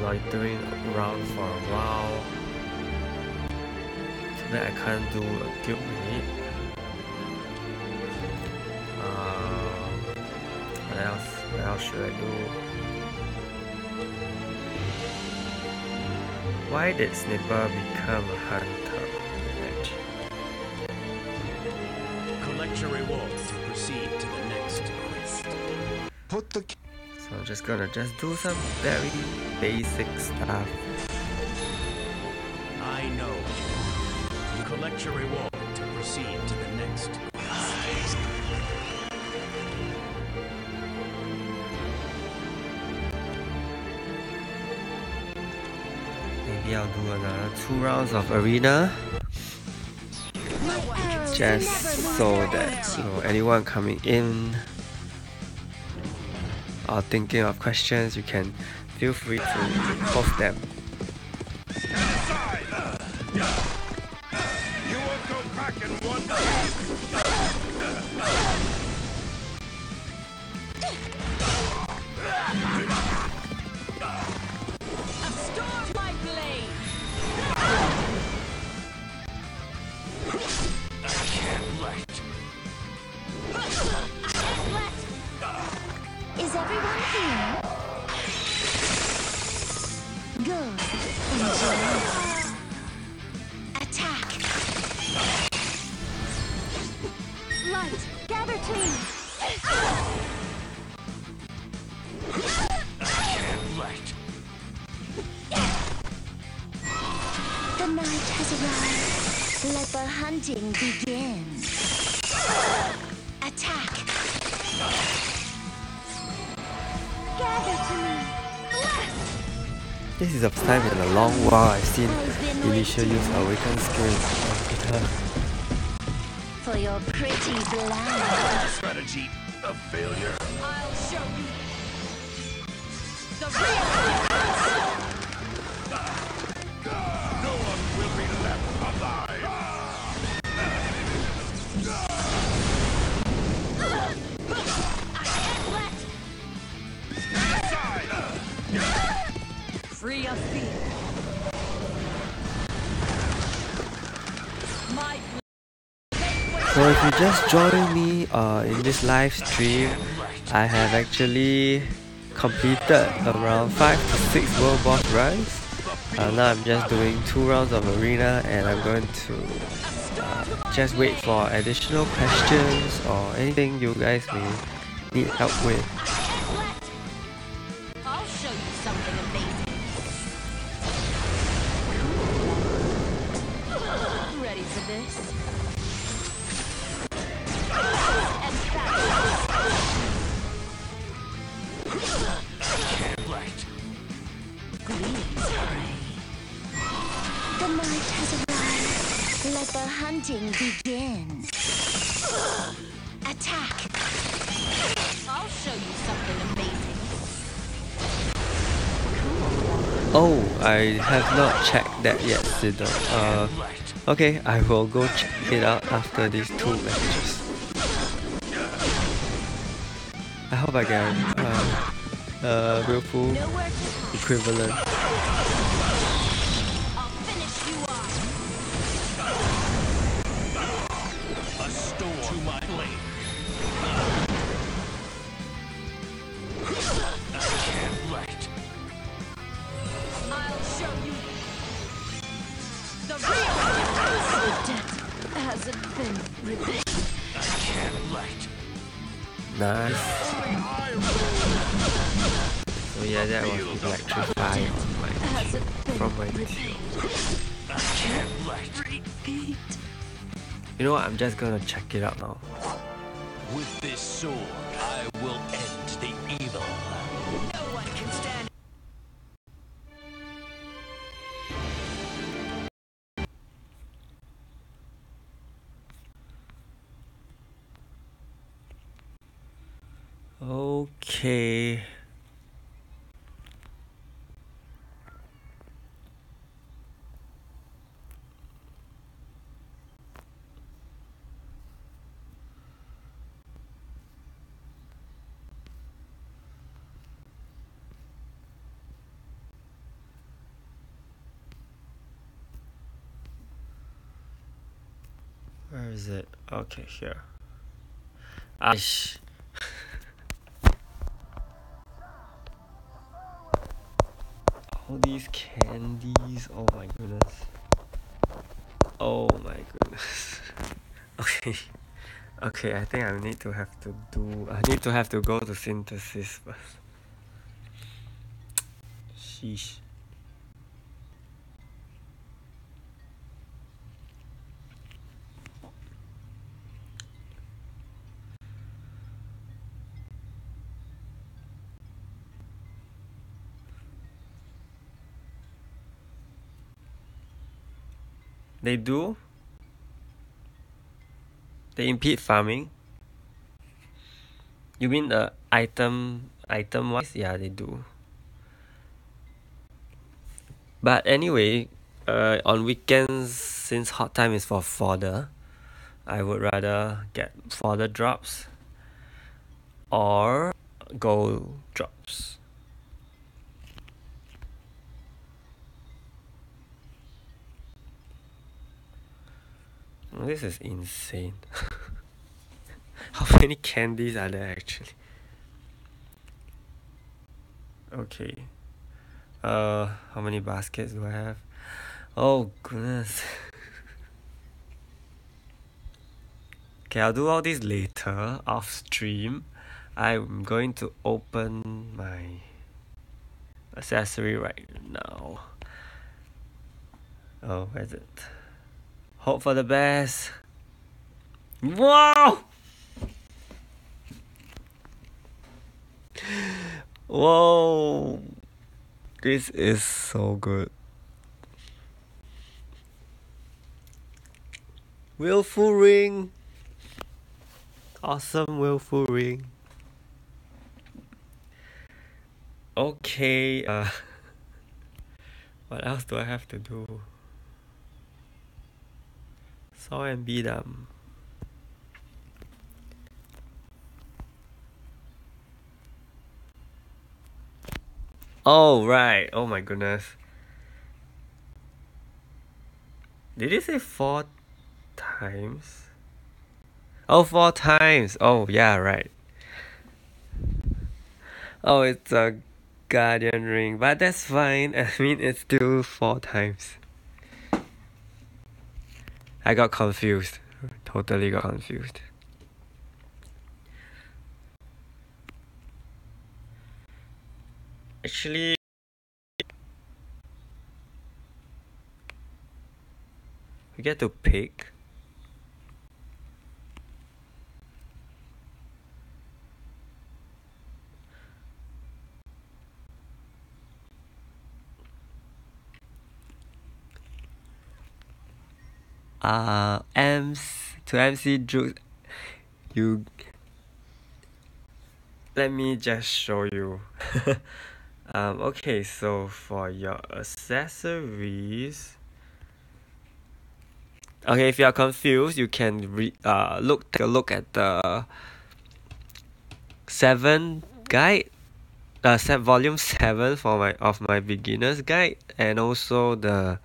Loitering around for a while. Too bad I can't do a guild raid. What else should I do? Why did Snipper become a hunter? Collect your rewards to proceed to the next quest. So I'm just gonna do some very basic stuff. I know. Collect your reward to proceed to the next quest. Maybe I'll do another 2 rounds of arena, just so that anyone coming in or thinking of questions, you can feel free to post them. You won't go back in one Absorb my blade. I can't let. Is everyone here? Good. Enjoy. Attack. Light, gather team. I can't let. The night has arrived. Let the hunting begin. Attack. Gather to me. Blast. This is the first time in a long while I've seen Initial use Awaken skill. For your pretty blind. Strategy of failure. I'll show you. The real. No one will be left alive. Free of fear. My So if you just join me in this live stream, I have actually completed around 5 to 6 world boss runs. Now I'm just doing 2 rounds of arena, and I'm going to just wait for additional questions or anything you guys may need help with. I'll show you something amazing. Ready for this? And Right. greetings, prey. The night has arrived. Let the hunting begin. Attack! I'll show you something amazing. Oh, I have not checked that yet, Siddle. Okay, I will go check it out after these 2 matches. I hope I get willful Nowhere to hide. equivalent. I'll finish you off. A storm to my blade. Right. I'll show you the real difference. The debt hasn't been repaid. Right. Nice. So yeah, that was electrifying from my tail. Right. You know what? I'm just gonna check it out now. With this sword, I will end the evil. No one can stand. Okay. Where is it? Okay, here. Ash. All these candies. Oh my goodness. Oh my goodness. Okay. Okay, I think I need to have to go to synthesis first. Sheesh. They do? They impede farming? You mean the item wise? Yeah, they do. But anyway, on weekends, since hot time is for fodder, I would rather get fodder drops or gold drops. This is insane. How many candies are there actually? Okay. How many baskets do I have? Oh goodness. Okay, I'll do all this later off stream. I'm going to open my accessory right now. Oh, where's it? Hope for the best. Wow! Whoa! This is so good. Willful ring. Awesome willful ring. Okay, what else do I have to do? Saw and beat them. Oh, right. Oh my goodness. Did it say 4 times? Oh, 4 times. Oh, yeah, right. Oh, it's a guardian ring, but that's fine. I mean, it's still 4 times. I got confused. Totally got confused. Actually, we get to pick. To MC Juke, you. Let me just show you. Okay, so for your accessories. Okay, if you are confused, you can take a look at the 7 guide, volume 7 of my beginner's guide, and also the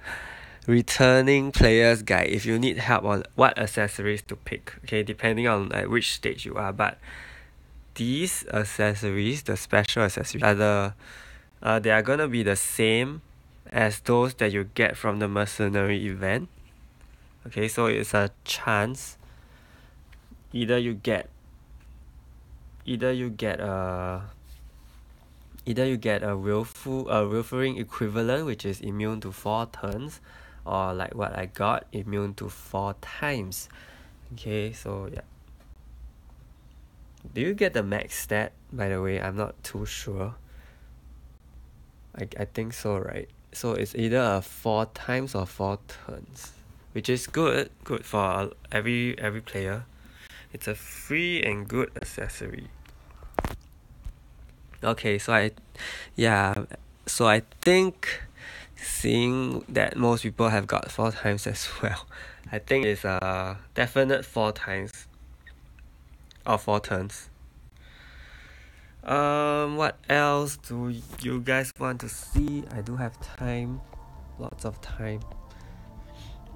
returning player's guide if you need help on what accessories to pick. Okay, depending on which stage you are, but these accessories, the special accessories, they are gonna be the same as those that you get from the mercenary event. Okay, so it's a chance. Either you get a willful equivalent, which is immune to 4 turns, or like what I got, immune to 4 times. Okay, so yeah. Do you get the max stat, by the way? I'm not too sure. I think so, right? So it's either a 4 times or 4 turns, which is good for every player. It's a free and good accessory. Okay, so I think, seeing that most people have got 4 times as well, I think it's a definite 4 times or 4 turns. What else do you guys want to see? I do have time, lots of time.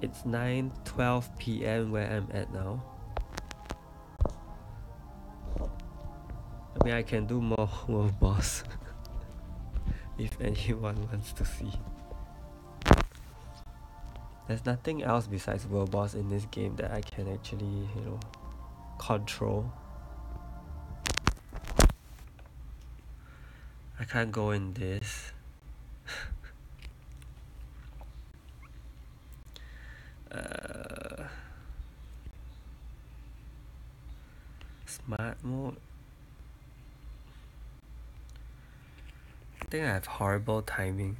It's 9:12 p.m. where I'm at now. I mean, I can do more World Boss if anyone wants to see. There's nothing else besides World Boss in this game that I can actually, control. I can't go in this. Smart mode. I think I have horrible timing.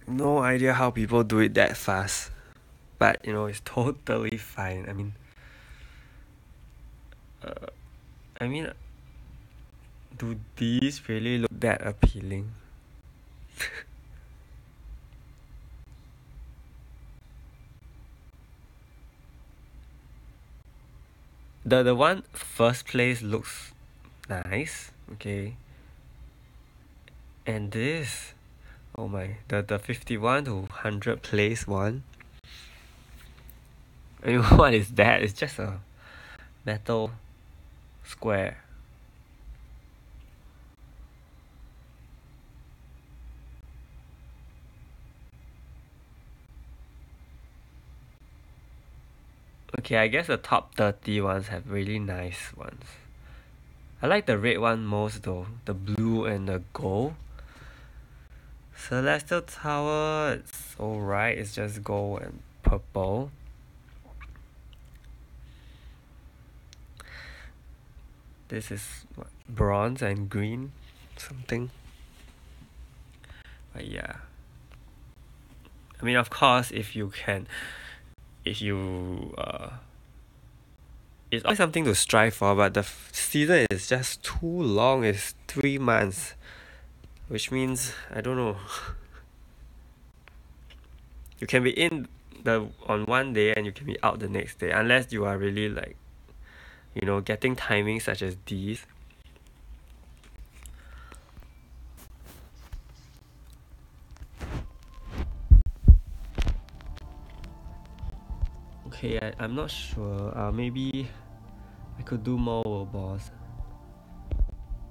No idea how people do it that fast. But, it's totally fine. I mean, do these really look that appealing? The one first place looks nice, okay. And this, oh my, the 51 to 100 place one. I mean, what is that? It's just a metal square. Okay, I guess the top 30 ones have really nice ones. I like the red one most though, the blue and the gold. Celestial Tower, it's alright, it's just gold and purple. This is what, bronze and green something. But yeah, I mean, of course, it's always something to strive for, but the season is just too long. It's 3 months, which means, I don't know, you can be in on one day and you can be out the next day, unless you are really getting timings such as these. Okay, I'm not sure. Maybe I could do more world boss.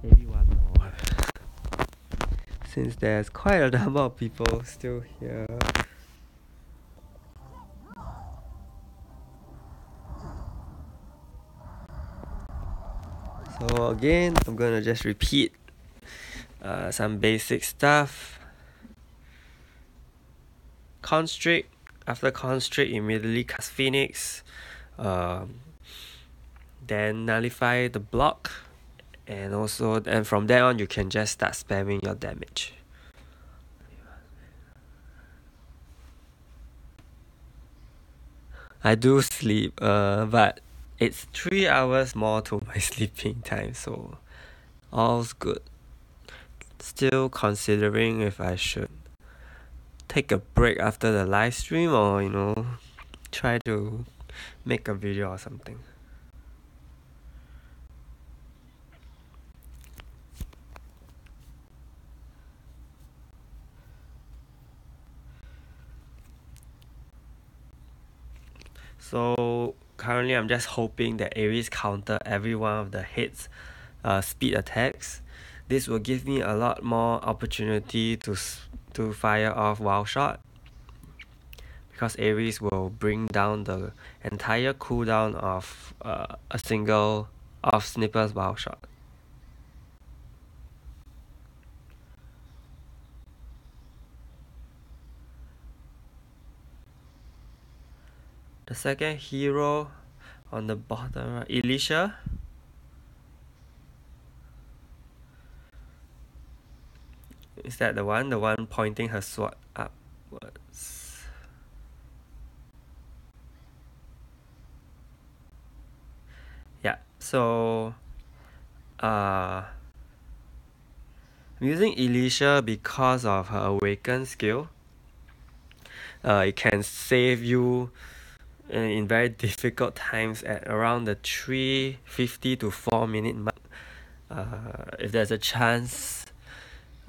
Maybe one more. Since there's quite a number of people still here. So again, I'm gonna just repeat some basic stuff. Constrict. After constrict, immediately cast Phoenix. Then nullify the block. And from there on, you can just start spamming your damage. I do sleep, but it's 3 hours more to my sleeping time, so all's good. Still considering if I should take a break after the live stream or, try to make a video or something. So currently I'm just hoping that Ares counter every one of the hits speed attacks. This will give me a lot more opportunity to fire off wild shot, because Ares will bring down the entire cooldown of a single of Snipper's wild shot. The second hero on the bottom right, Elisha. Is that the one? The one pointing her sword upwards. Yeah, so I'm using Elisha because of her awaken skill. It can save you in very difficult times at around the 3:50 to 4-minute mark. If there's a chance,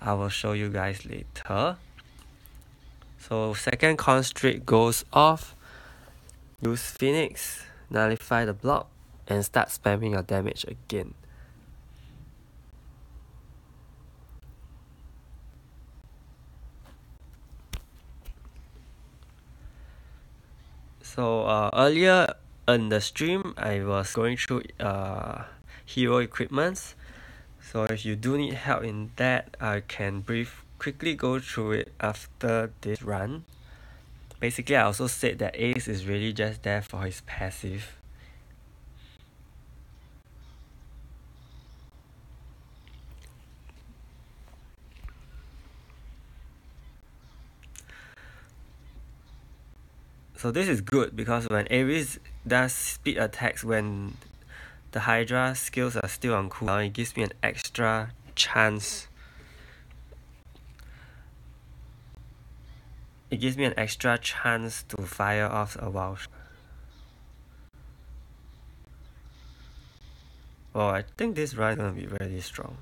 I will show you guys later. So second constrict goes off, use Phoenix, nullify the block, and start spamming your damage again. So earlier in the stream, I was going through hero equipments. So if you do need help in that, I can quickly go through it after this run. Basically, I also said that Ace is really just there for his passive. So this is good because when Ares does speed attacks when the Hydra skills are still on cooldown, it gives me an extra chance. It gives me an extra chance to fire off a wild shot. Oh, I think this run is gonna be really strong.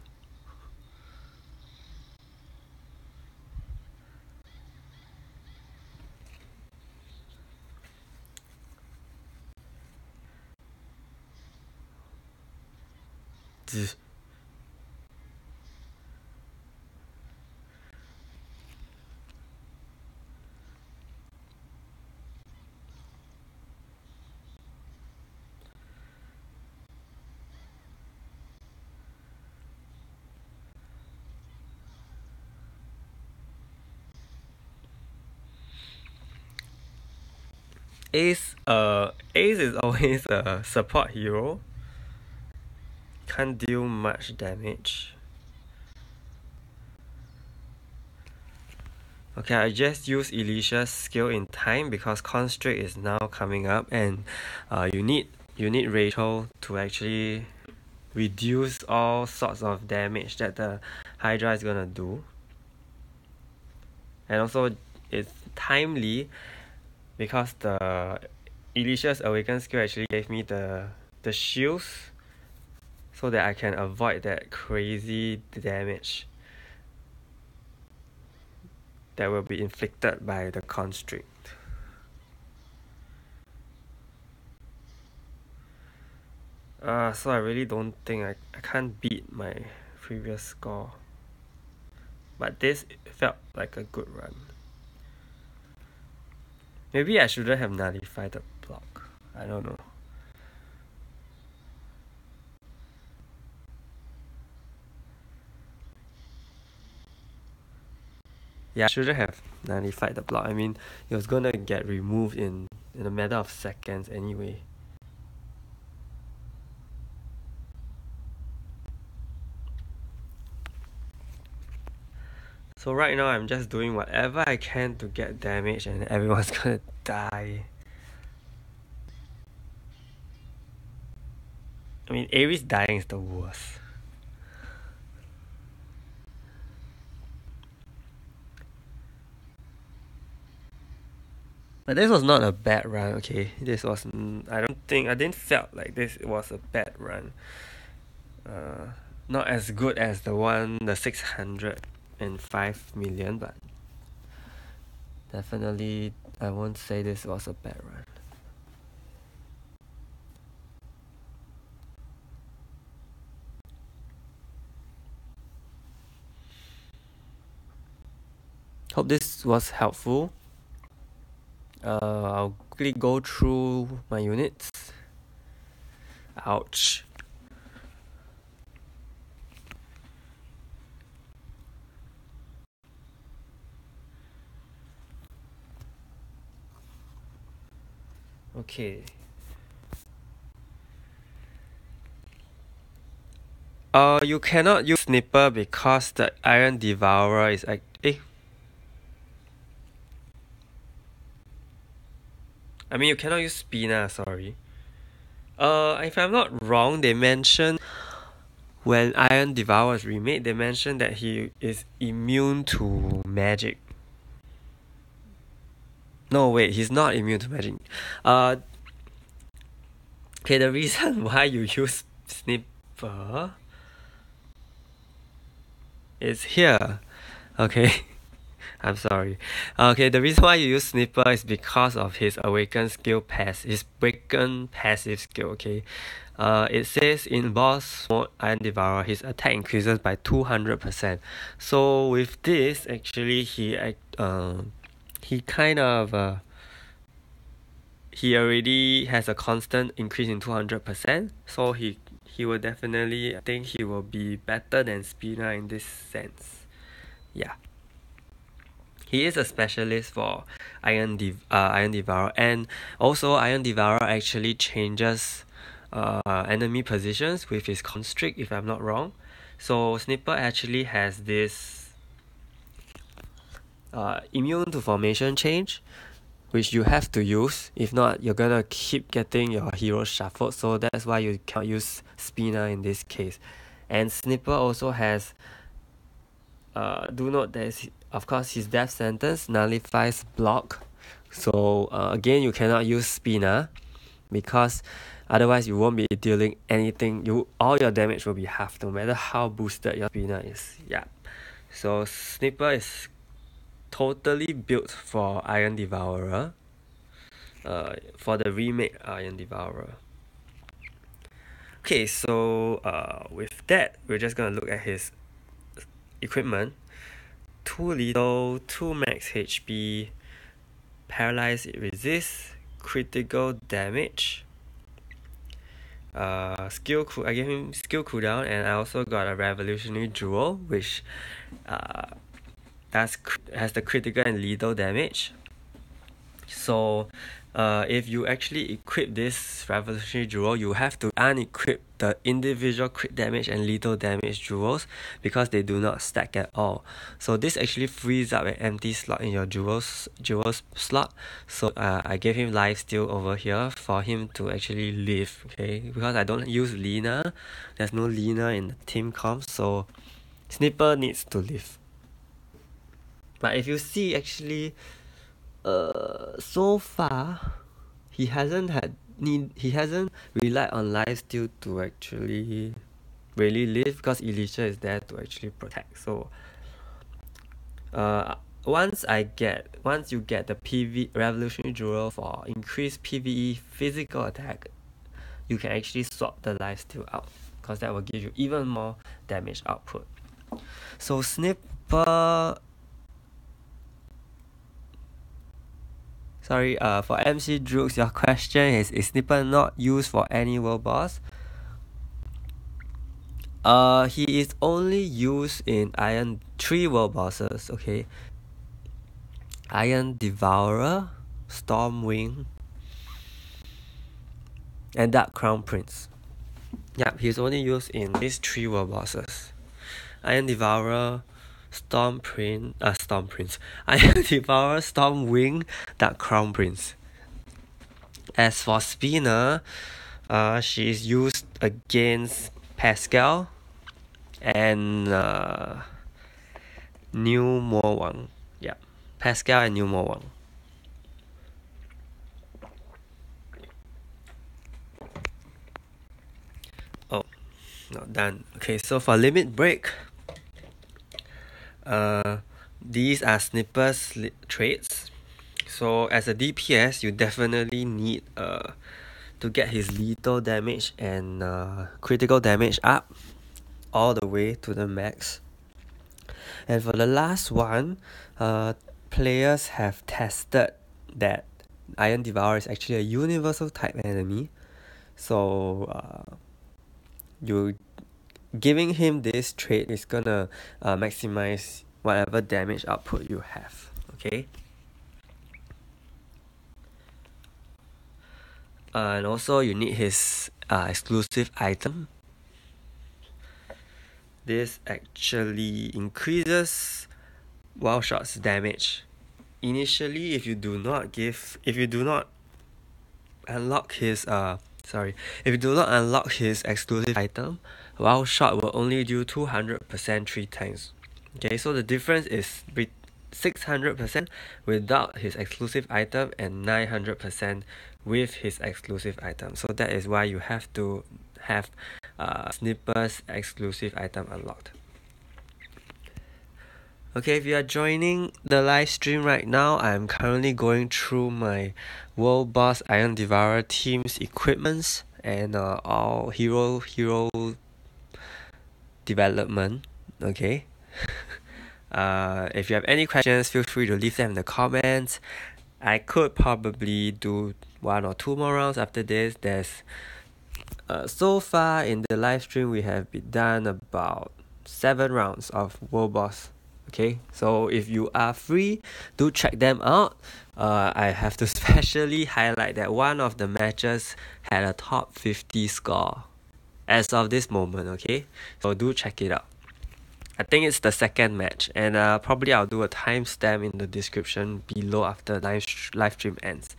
Ace is always a support hero. Can't deal much damage. Okay, I just use Elisha's skill in time because Constrict is now coming up, and you need Rachel to actually reduce all sorts of damage that the Hydra is gonna do. And also it's timely because the Elisha's awaken skill actually gave me the shields so that I can avoid that crazy damage that will be inflicted by the constrict. So I really don't think I can't beat my previous score. But this felt like a good run. Maybe I shouldn't have nullified the block. I don't know. Yeah, I shouldn't have nullified the block. I mean, it was gonna get removed in a matter of seconds anyway. So right now I'm just doing whatever I can to get damage and everyone's gonna die. I mean, Ares dying is the worst. But this was not a bad run, okay? This was... I didn't felt like this was a bad run. Not as good as the 605 million, but definitely I won't say this was a bad run. Hope this was helpful. I'll quickly go through my units. Ouch. Okay. You cannot use Snipper because the Iron Devourer is I mean, you cannot use Spina, sorry. If I'm not wrong, they mentioned when Iron Devourer was remade, they mentioned that he is immune to magic. No, wait, he's not immune to magic. Okay, the reason why you use Snipper is here. Okay. I'm sorry. Okay, the reason why you use Snipper is because of his awakened skill his awakened passive skill, okay? It says in boss mode Iron Devourer, his attack increases by 200%. So with this, actually, he already has a constant increase in 200%. So he will definitely, I think he will be better than Spina in this sense. Yeah. He is a specialist for Iron Devourer, and also Iron Devourer actually changes enemy positions with his constrict, if I'm not wrong. So Snipper actually has this immune to formation change, which you have to use. If not, you're gonna keep getting your hero shuffled. So that's why you can't use Spina in this case. And Snipper also has do note that of course his death sentence nullifies block. So again, you cannot use Spina because otherwise you won't be dealing anything. All your damage will be halved no matter how boosted your Spina is. Yeah. So Snipper is totally built for Iron Devourer. For the remake Iron Devourer. Okay, so with that, we're just gonna look at his equipment. 2 lethal, 2 max HP, paralyze resist, critical damage. I gave him skill cooldown, and I also got a revolutionary jewel, which has the critical and lethal damage. So if you actually equip this revolutionary jewel, you have to unequip the individual crit damage and lethal damage jewels because they do not stack at all. So this actually frees up an empty slot in your jewels slot. So I gave him lifesteal over here for him to actually live, okay? Because I don't use Lina, there's no Lina in the team comp, so Snipper needs to live. But if you see, actually, so far he hasn't relied on lifesteal to actually really live because Elisha is there to actually protect. So once you get the PV revolutionary jewel for increased PvE physical attack, you can actually swap the lifesteal out, because that will give you even more damage output. So Snipper, sorry, for MC Drooks, your question is Snipper not used for any world boss? He is only used in Iron 3 world bosses, okay? Iron Devourer, Stormwing, and Dark Crown Prince. Yep, he's only used in these 3 world bosses. Iron Devourer, Storm Prince, Iron Devourer, Stormwing, Dark Crown Prince. As for Spinner, she is used against Pascal and New Mo Wang. Yeah, Pascal and New Mo Wang. Oh, not done. Okay, so for Limit Break, these are Snipper's traits. So as a DPS, you definitely need to get his lethal damage and critical damage up all the way to the max. And for the last one, players have tested that Iron Devourer is actually a universal type enemy. So you giving him this trait is gonna maximize whatever damage output you have. Okay. And also you need his exclusive item. This actually increases wild shot's damage. Initially, if you do not unlock his exclusive item, wild shot will only do 200% 3 times. Okay, so the difference is 600% without his exclusive item and 900% with his exclusive item. So that is why you have to have Snipper's exclusive item unlocked. Okay, if you are joining the live stream right now, I'm currently going through my World Boss Iron Devourer team's equipments and all hero development. Okay. If you have any questions, feel free to leave them in the comments. I could probably do 1 or 2 more rounds after this. There's so far in the live stream we have done about 7 rounds of World Boss. Okay, so if you are free, do check them out. I have to specially highlight that one of the matches had a top 50 score as of this moment. Okay, so do check it out. I think it's the second match, and probably I'll do a timestamp in the description below after live stream ends.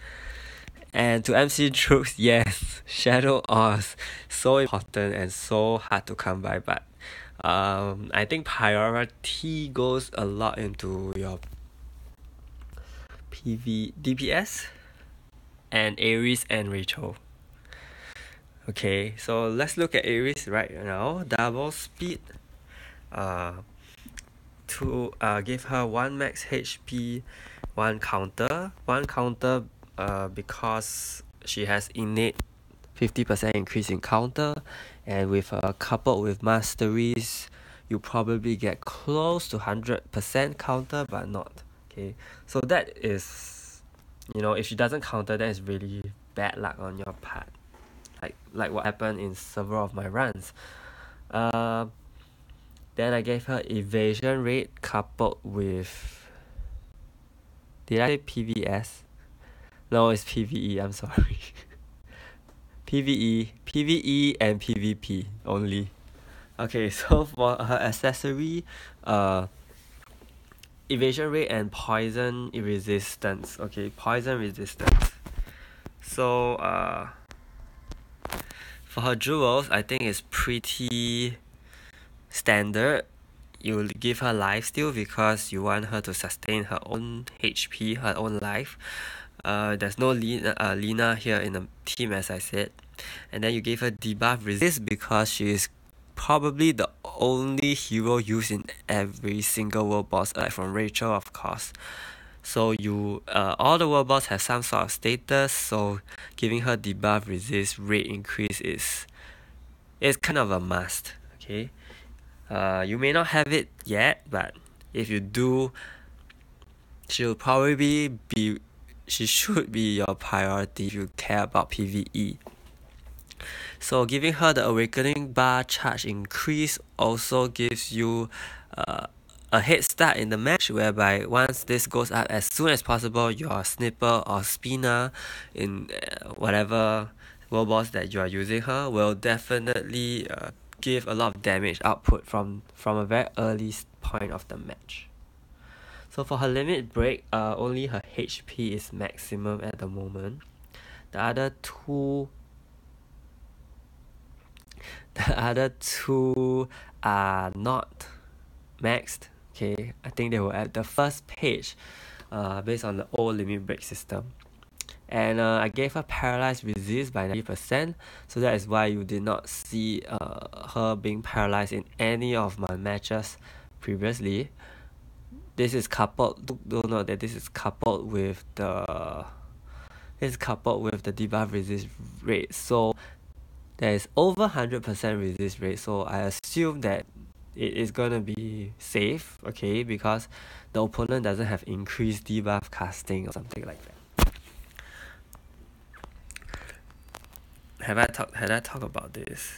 And to MC Troops, yes, Shadow Oz, so important and so hard to come by, but I think priority goes a lot into your DPS and Ares and Rachel. Okay, so let's look at Ares right now. Double speed. To give her 1 max HP, 1 counter. 1 counter because she has innate 50% increase in counter, and with coupled with masteries, you probably get close to 100% counter, but not. Okay, so that is, if she doesn't counter, that is really bad luck on your part, like what happened in several of my runs. Then I gave her evasion rate coupled with, did I say PVS? No, it's PVE, I'm sorry. PVE and PVP only. Okay, so for her accessory, evasion rate and poison resistance. Okay, poison resistance. So for her jewels, I think it's pretty standard. You give her lifesteal because you want her to sustain her own HP, her own life. There's no Lina here in the team, as I said. And then you gave her debuff resist because she is probably the only hero used in every single world boss, from Rachel, of course. So you all the world boss have some sort of status, so giving her debuff resist rate increase is kind of a must. Okay. You may not have it yet, but if you do, she should be your priority if you care about PvE. So giving her the awakening bar charge increase also gives you a head start in the match, whereby once this goes up as soon as possible, your snipper or spinner in whatever world boss that you are using her will definitely give a lot of damage output from a very early point of the match. So for her limit break, only her HP is maximum at the moment. The other two are not maxed. Okay, I think they were at the first page based on the old limit break system. And I gave her paralyzed resist by 90%, so that is why you did not see her being paralyzed in any of my matches previously. This is coupled, do note that this is coupled with the debuff resist rate. So there is over 100% resist rate, so I assume that it is gonna be safe, okay, because the opponent doesn't have increased debuff casting or something like that. Had I talked about this?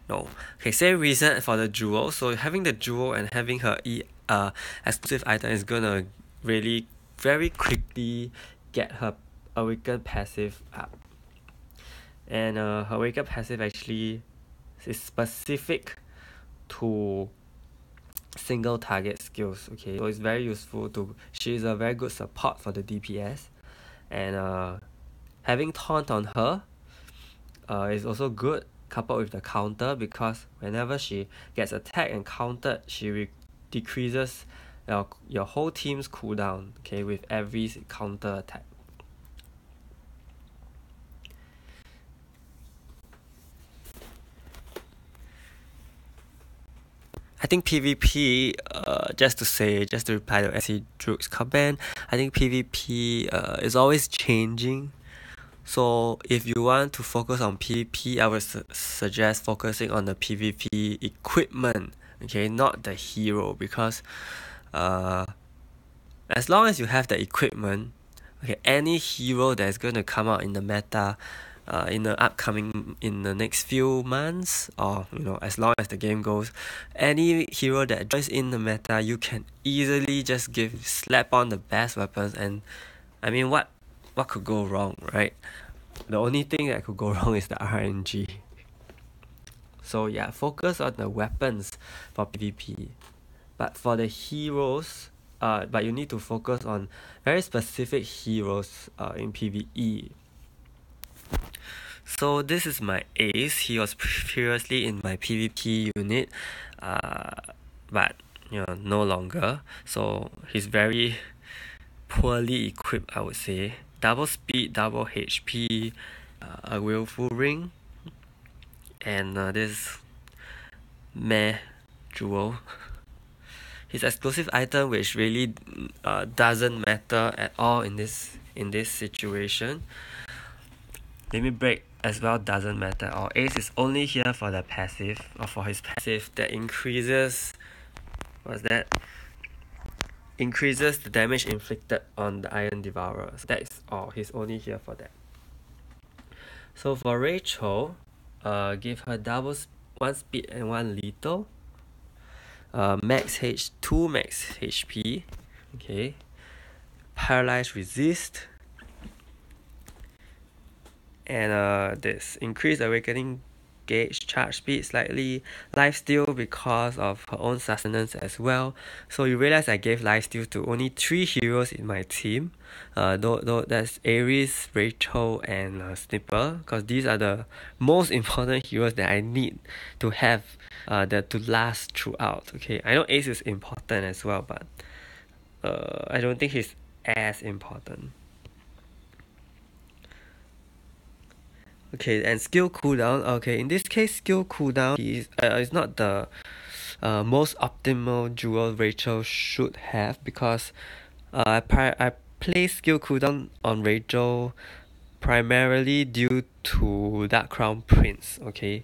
No. Okay, same reason for the jewel. So having the jewel and having her exclusive item is gonna really very quickly get her awakened passive up. And her awakened passive actually is specific to single target skills. Okay, so it's very useful she's a very good support for the DPS. And having taunt on her is also good, coupled with the counter, because whenever she gets attacked and countered, she decreases your whole team's cooldown, okay, with every counter attack. I think PvP, just to reply to SC Druke's comment, I think PvP is always changing. So if you want to focus on PvP, I would suggest focusing on the PvP equipment, okay, not the hero, because as long as you have the equipment, okay, any hero that's going to come out in the meta in the next few months, or as long as the game goes, any hero that joins in the meta, you can easily just slap on the best weapons, and I mean, what could go wrong, right? The only thing that could go wrong is the RNG. So yeah, focus on the weapons for PvP, but for the heroes, but you need to focus on very specific heroes in PvE. So this is my ace. He was previously in my PvP unit, but no longer. So he's very poorly equipped, I would say. Double speed, double HP, a willful ring, and this meh jewel. His exclusive item, which really doesn't matter at all in this situation. Limit break as well doesn't matter. Our ace is only here for the passive, or for his passive that increases. What's that? Increases the damage inflicted on the Iron Devourer. So that is all. He's only here for that. So for Rachel, give her double 1 speed and 1 lethal. Max HP. Okay. Paralyzed resist. And this increased awakening gauge, charge speed slightly, lifesteal because of her own sustenance as well. So you realize I gave lifesteal to only 3 heroes in my team. Though that's Ares, Rachel, and Snipper, because these are the most important heroes that I need to have that to last throughout. Okay, I know Ace is important as well, but I don't think he's as important. Okay, and skill cooldown. Okay, in this case, skill cooldown is not the most optimal jewel Rachel should have, because I play skill cooldown on Rachel primarily due to Dark Crown Prince, okay?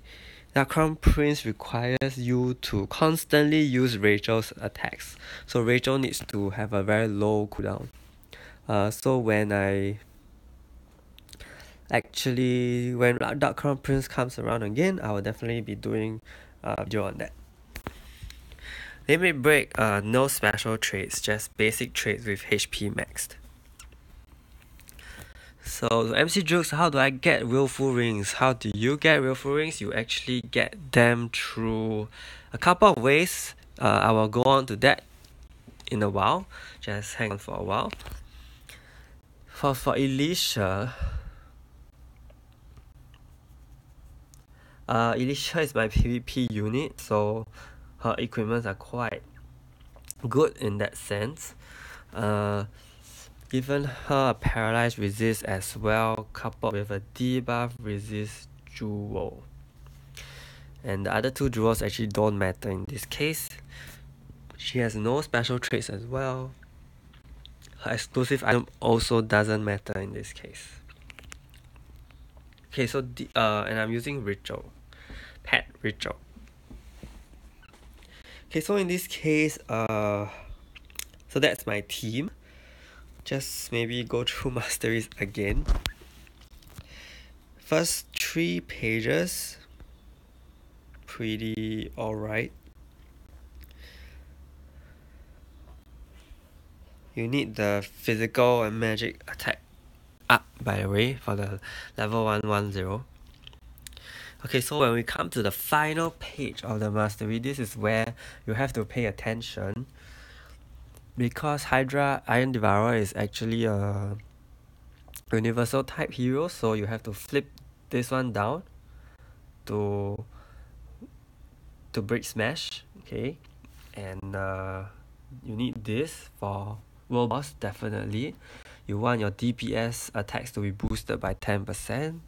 Dark Crown Prince requires you to constantly use Rachel's attacks. So Rachel needs to have a very low cooldown. So when Dark Crown Prince comes around again, I will definitely be doing a video on that. Limit Break, no special traits, just basic traits with HP maxed. So MC Jukes, how do I get Willful Rings? How do you get Willful Rings? You actually get them through a couple of ways. I will go on to that in a while. Just hang on for a while. For Alicia, Alicia is my PvP unit, so her equipments are quite good in that sense. Given her paralyzed resist as well, coupled with a debuff resist jewel. And the other two jewels actually don't matter in this case. She has no special traits as well. Her exclusive item also doesn't matter in this case. Okay, so and I'm using Ritual. Pet Ritual. Okay, so in this case, so that's my team. Just maybe go through masteries again. First 3 pages, pretty alright. You need the physical and magic attack up, by the way, for the level 110. Okay, so when we come to the final page of the mastery, this is where you have to pay attention, because Hydra Iron Devourer is actually a universal type hero, so you have to flip this one down to break smash, okay? And you need this for world boss, definitely. You want your DPS attacks to be boosted by 10%.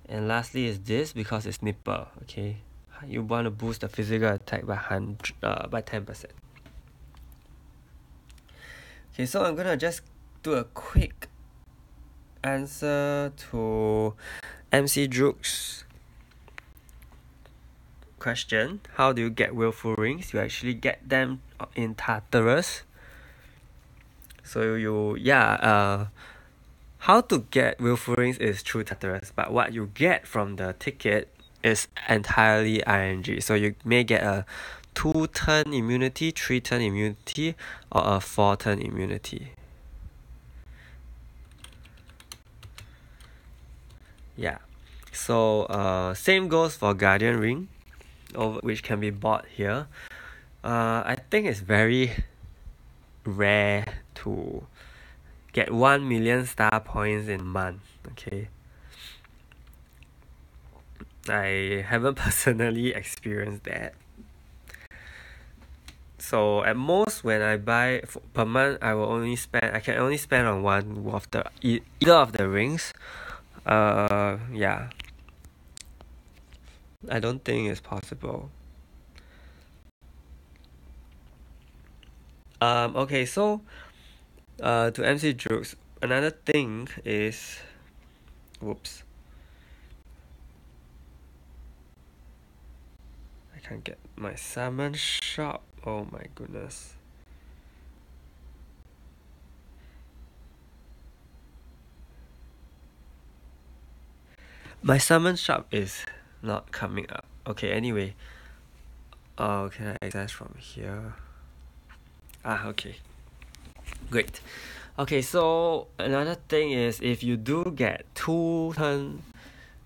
And lastly is this, because it's nipper, okay? You want to boost the physical attack by 10%. Okay, so I'm gonna just do a quick answer to MC Juke's question. How do you get Willful Rings? You actually get them in Tartarus. So how to get Willful Rings is through Tartarus, but what you get from the ticket is entirely RNG. So you may get a 2-turn immunity, 3-turn immunity, or a 4-turn immunity. Yeah. So same goes for Guardian Ring, which can be bought here. I think it's very rare to get 1 million star points in a month, okay? I haven't personally experienced that. So at most, when I buy per month, I can only spend on one of either of the rings. Yeah. I don't think it's possible. Okay, so to MC Jokes, another thing is, whoops, I can't get my summon shop. Oh my goodness. My summon shop is not coming up. Okay, anyway. Oh, can I access from here? Okay. Great. Okay, so another thing is, if you do get 2-turn,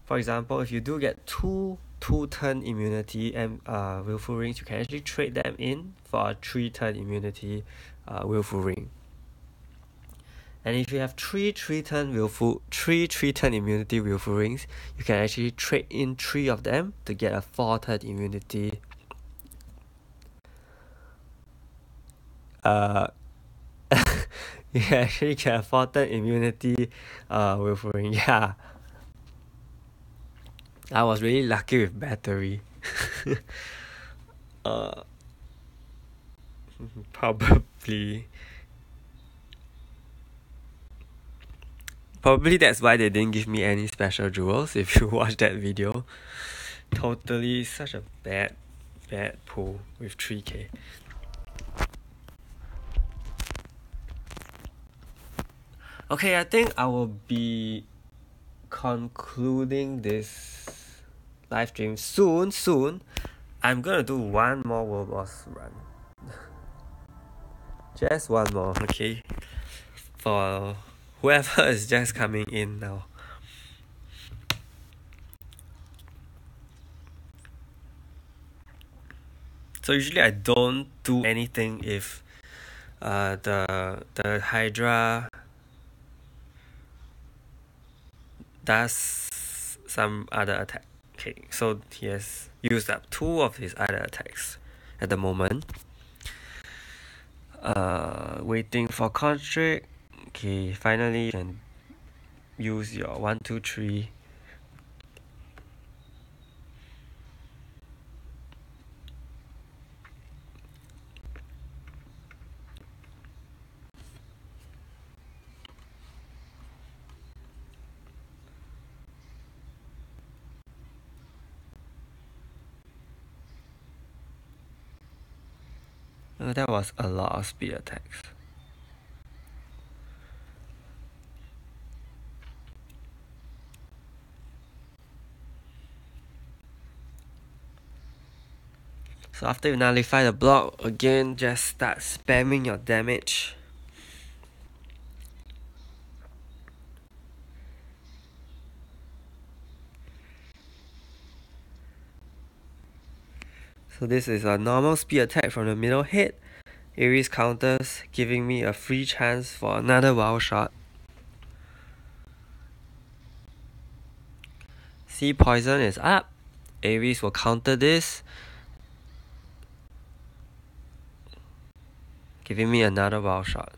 for example, if you do get two-turn immunity and Willful Rings, you can actually trade them in for a 3-turn immunity Willful Ring. And if you have 3-turn immunity Willful Rings, you can actually trade in 3 of them to get a 4-turn immunity. You can actually get a 4-turn immunity Willful Ring. Yeah. I was really lucky with battery. Probably. Probably that's why they didn't give me any special jewels if you watch that video. Totally such a bad pull with 3k. Okay, I think I will be concluding this live stream soon. I'm gonna do one more World Boss run. Just one more, okay? For whoever is just coming in now. So usually I don't do anything if the Hydra does some other attack. Okay, so he has used up 2 of his other attacks at the moment. Waiting for Constrict. Okay, finally you can use your 1, 2, 3. That was a lot of speed attacks. So after you nullify the block, again just start spamming your damage. So this is a normal speed attack from the middle hit. Ares counters, giving me a free chance for another wild shot. Sea Poison is up. Ares will counter this, giving me another wild shot.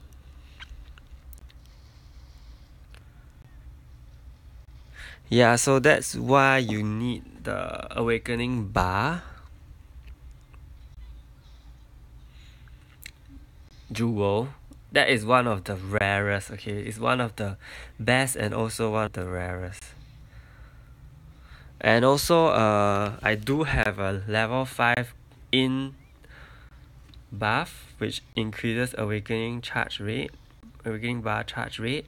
Yeah, so that's why you need the Awakening Bar jewel. That is one of the rarest, okay? It's one of the best and also one of the rarest. And also, I do have a level 5 in buff, which increases Awakening Bar charge rate.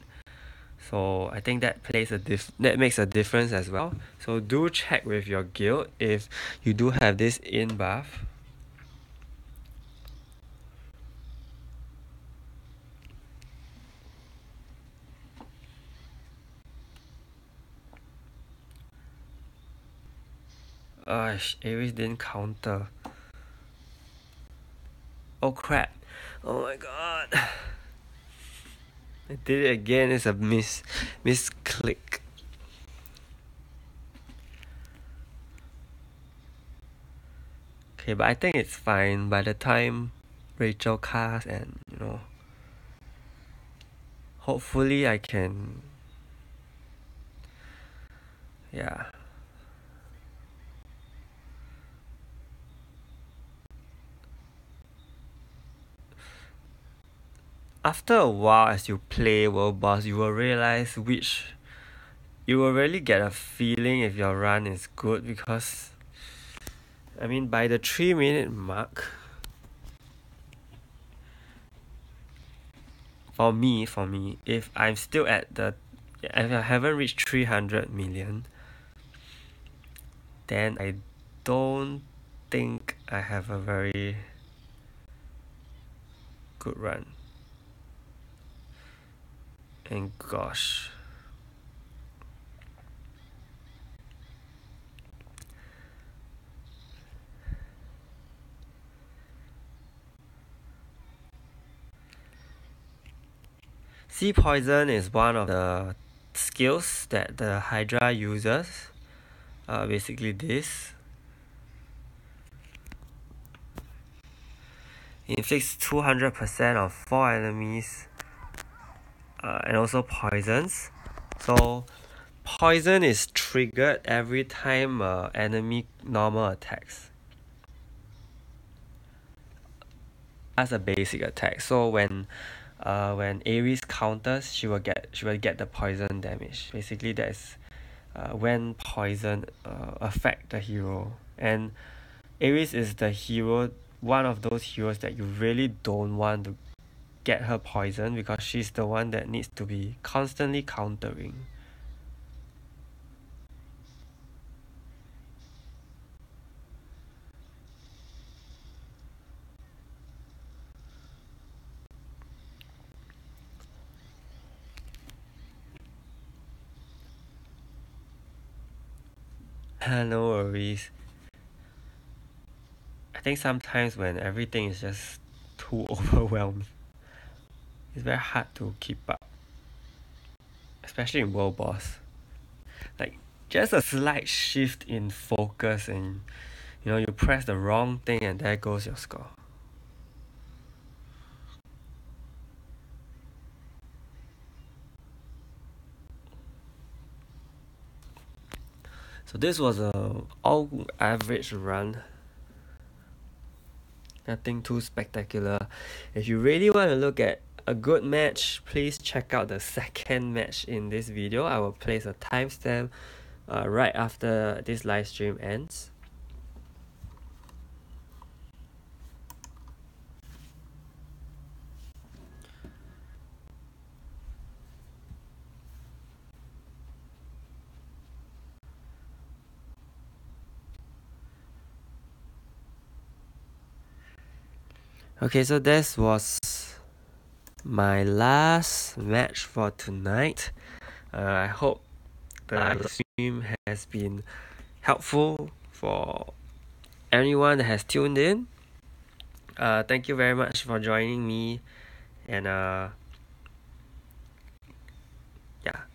So I think that that makes a difference as well. So do check with your guild if you do have this in buff. Ares didn't counter. Oh crap. Oh my god. I did it again. It's a misclick. Okay, but I think it's fine by the time Rachel casts, and hopefully I can, yeah. After a while, as you play World Boss, you will realize you will really get a feeling if your run is good, because I mean by the 3-minute mark, for me, if I'm still if I haven't reached 300 million, then I don't think I have a very good run. And gosh, Sea Poison is one of the skills that the Hydra uses. Basically this. Inflicts 200% of 4 enemies, and also poisons. So poison is triggered every time enemy normal attacks. That's a basic attack. So when when Ares counters, she will get the poison damage. Basically, that's when poison affect the hero. And Ares is the hero, one of those heroes that you really don't want to get her poison, because she's the one that needs to be constantly countering. No worries. I think sometimes when everything is just too overwhelmed, it's very hard to keep up, especially in world boss. Like, just a slight shift in focus and you press the wrong thing and there goes your score. So this was a all average run. Nothing too spectacular. If you really want to look at a good match, please check out the second match in this video. I will place a timestamp right after this live stream ends. Okay, so this was my last match for tonight. I hope the stream has been helpful for anyone that has tuned in. Thank you very much for joining me, and I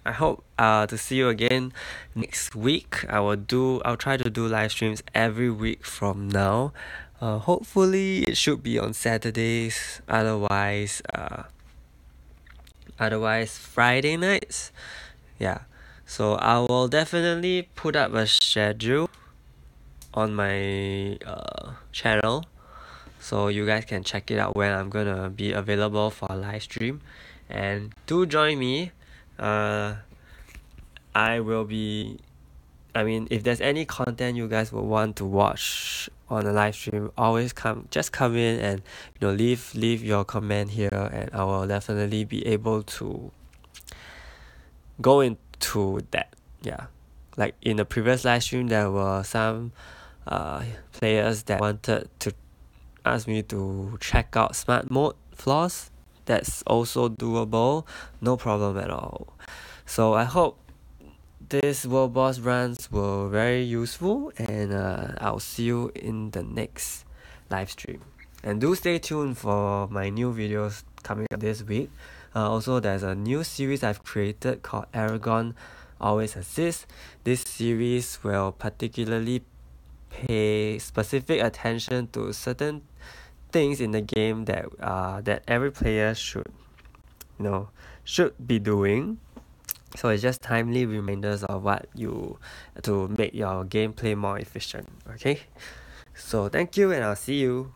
hope to see you again next week. I'll try to do live streams every week from now. Hopefully it should be on Saturdays. Otherwise Friday nights. Yeah. So I will definitely put up a schedule on my channel, so you guys can check it out when I'm gonna be available for a live stream. And do join me. If there's any content you guys would want to watch on a live stream, always come in and leave your comment here, and I will definitely be able to go into that. Yeah, like in the previous live stream, there were some players that wanted to ask me to check out smart mode flaws. That's also doable, no problem at all. So I hope this world boss runs were very useful, and I'll see you in the next live stream. And do stay tuned for my new videos coming up this week. Also, there's a new series I've created called Aragon Always Assists. This series will particularly pay specific attention to certain things in the game that every player should be doing. So it's just timely reminders of to make your gameplay more efficient. Okay, so thank you, and I'll see you.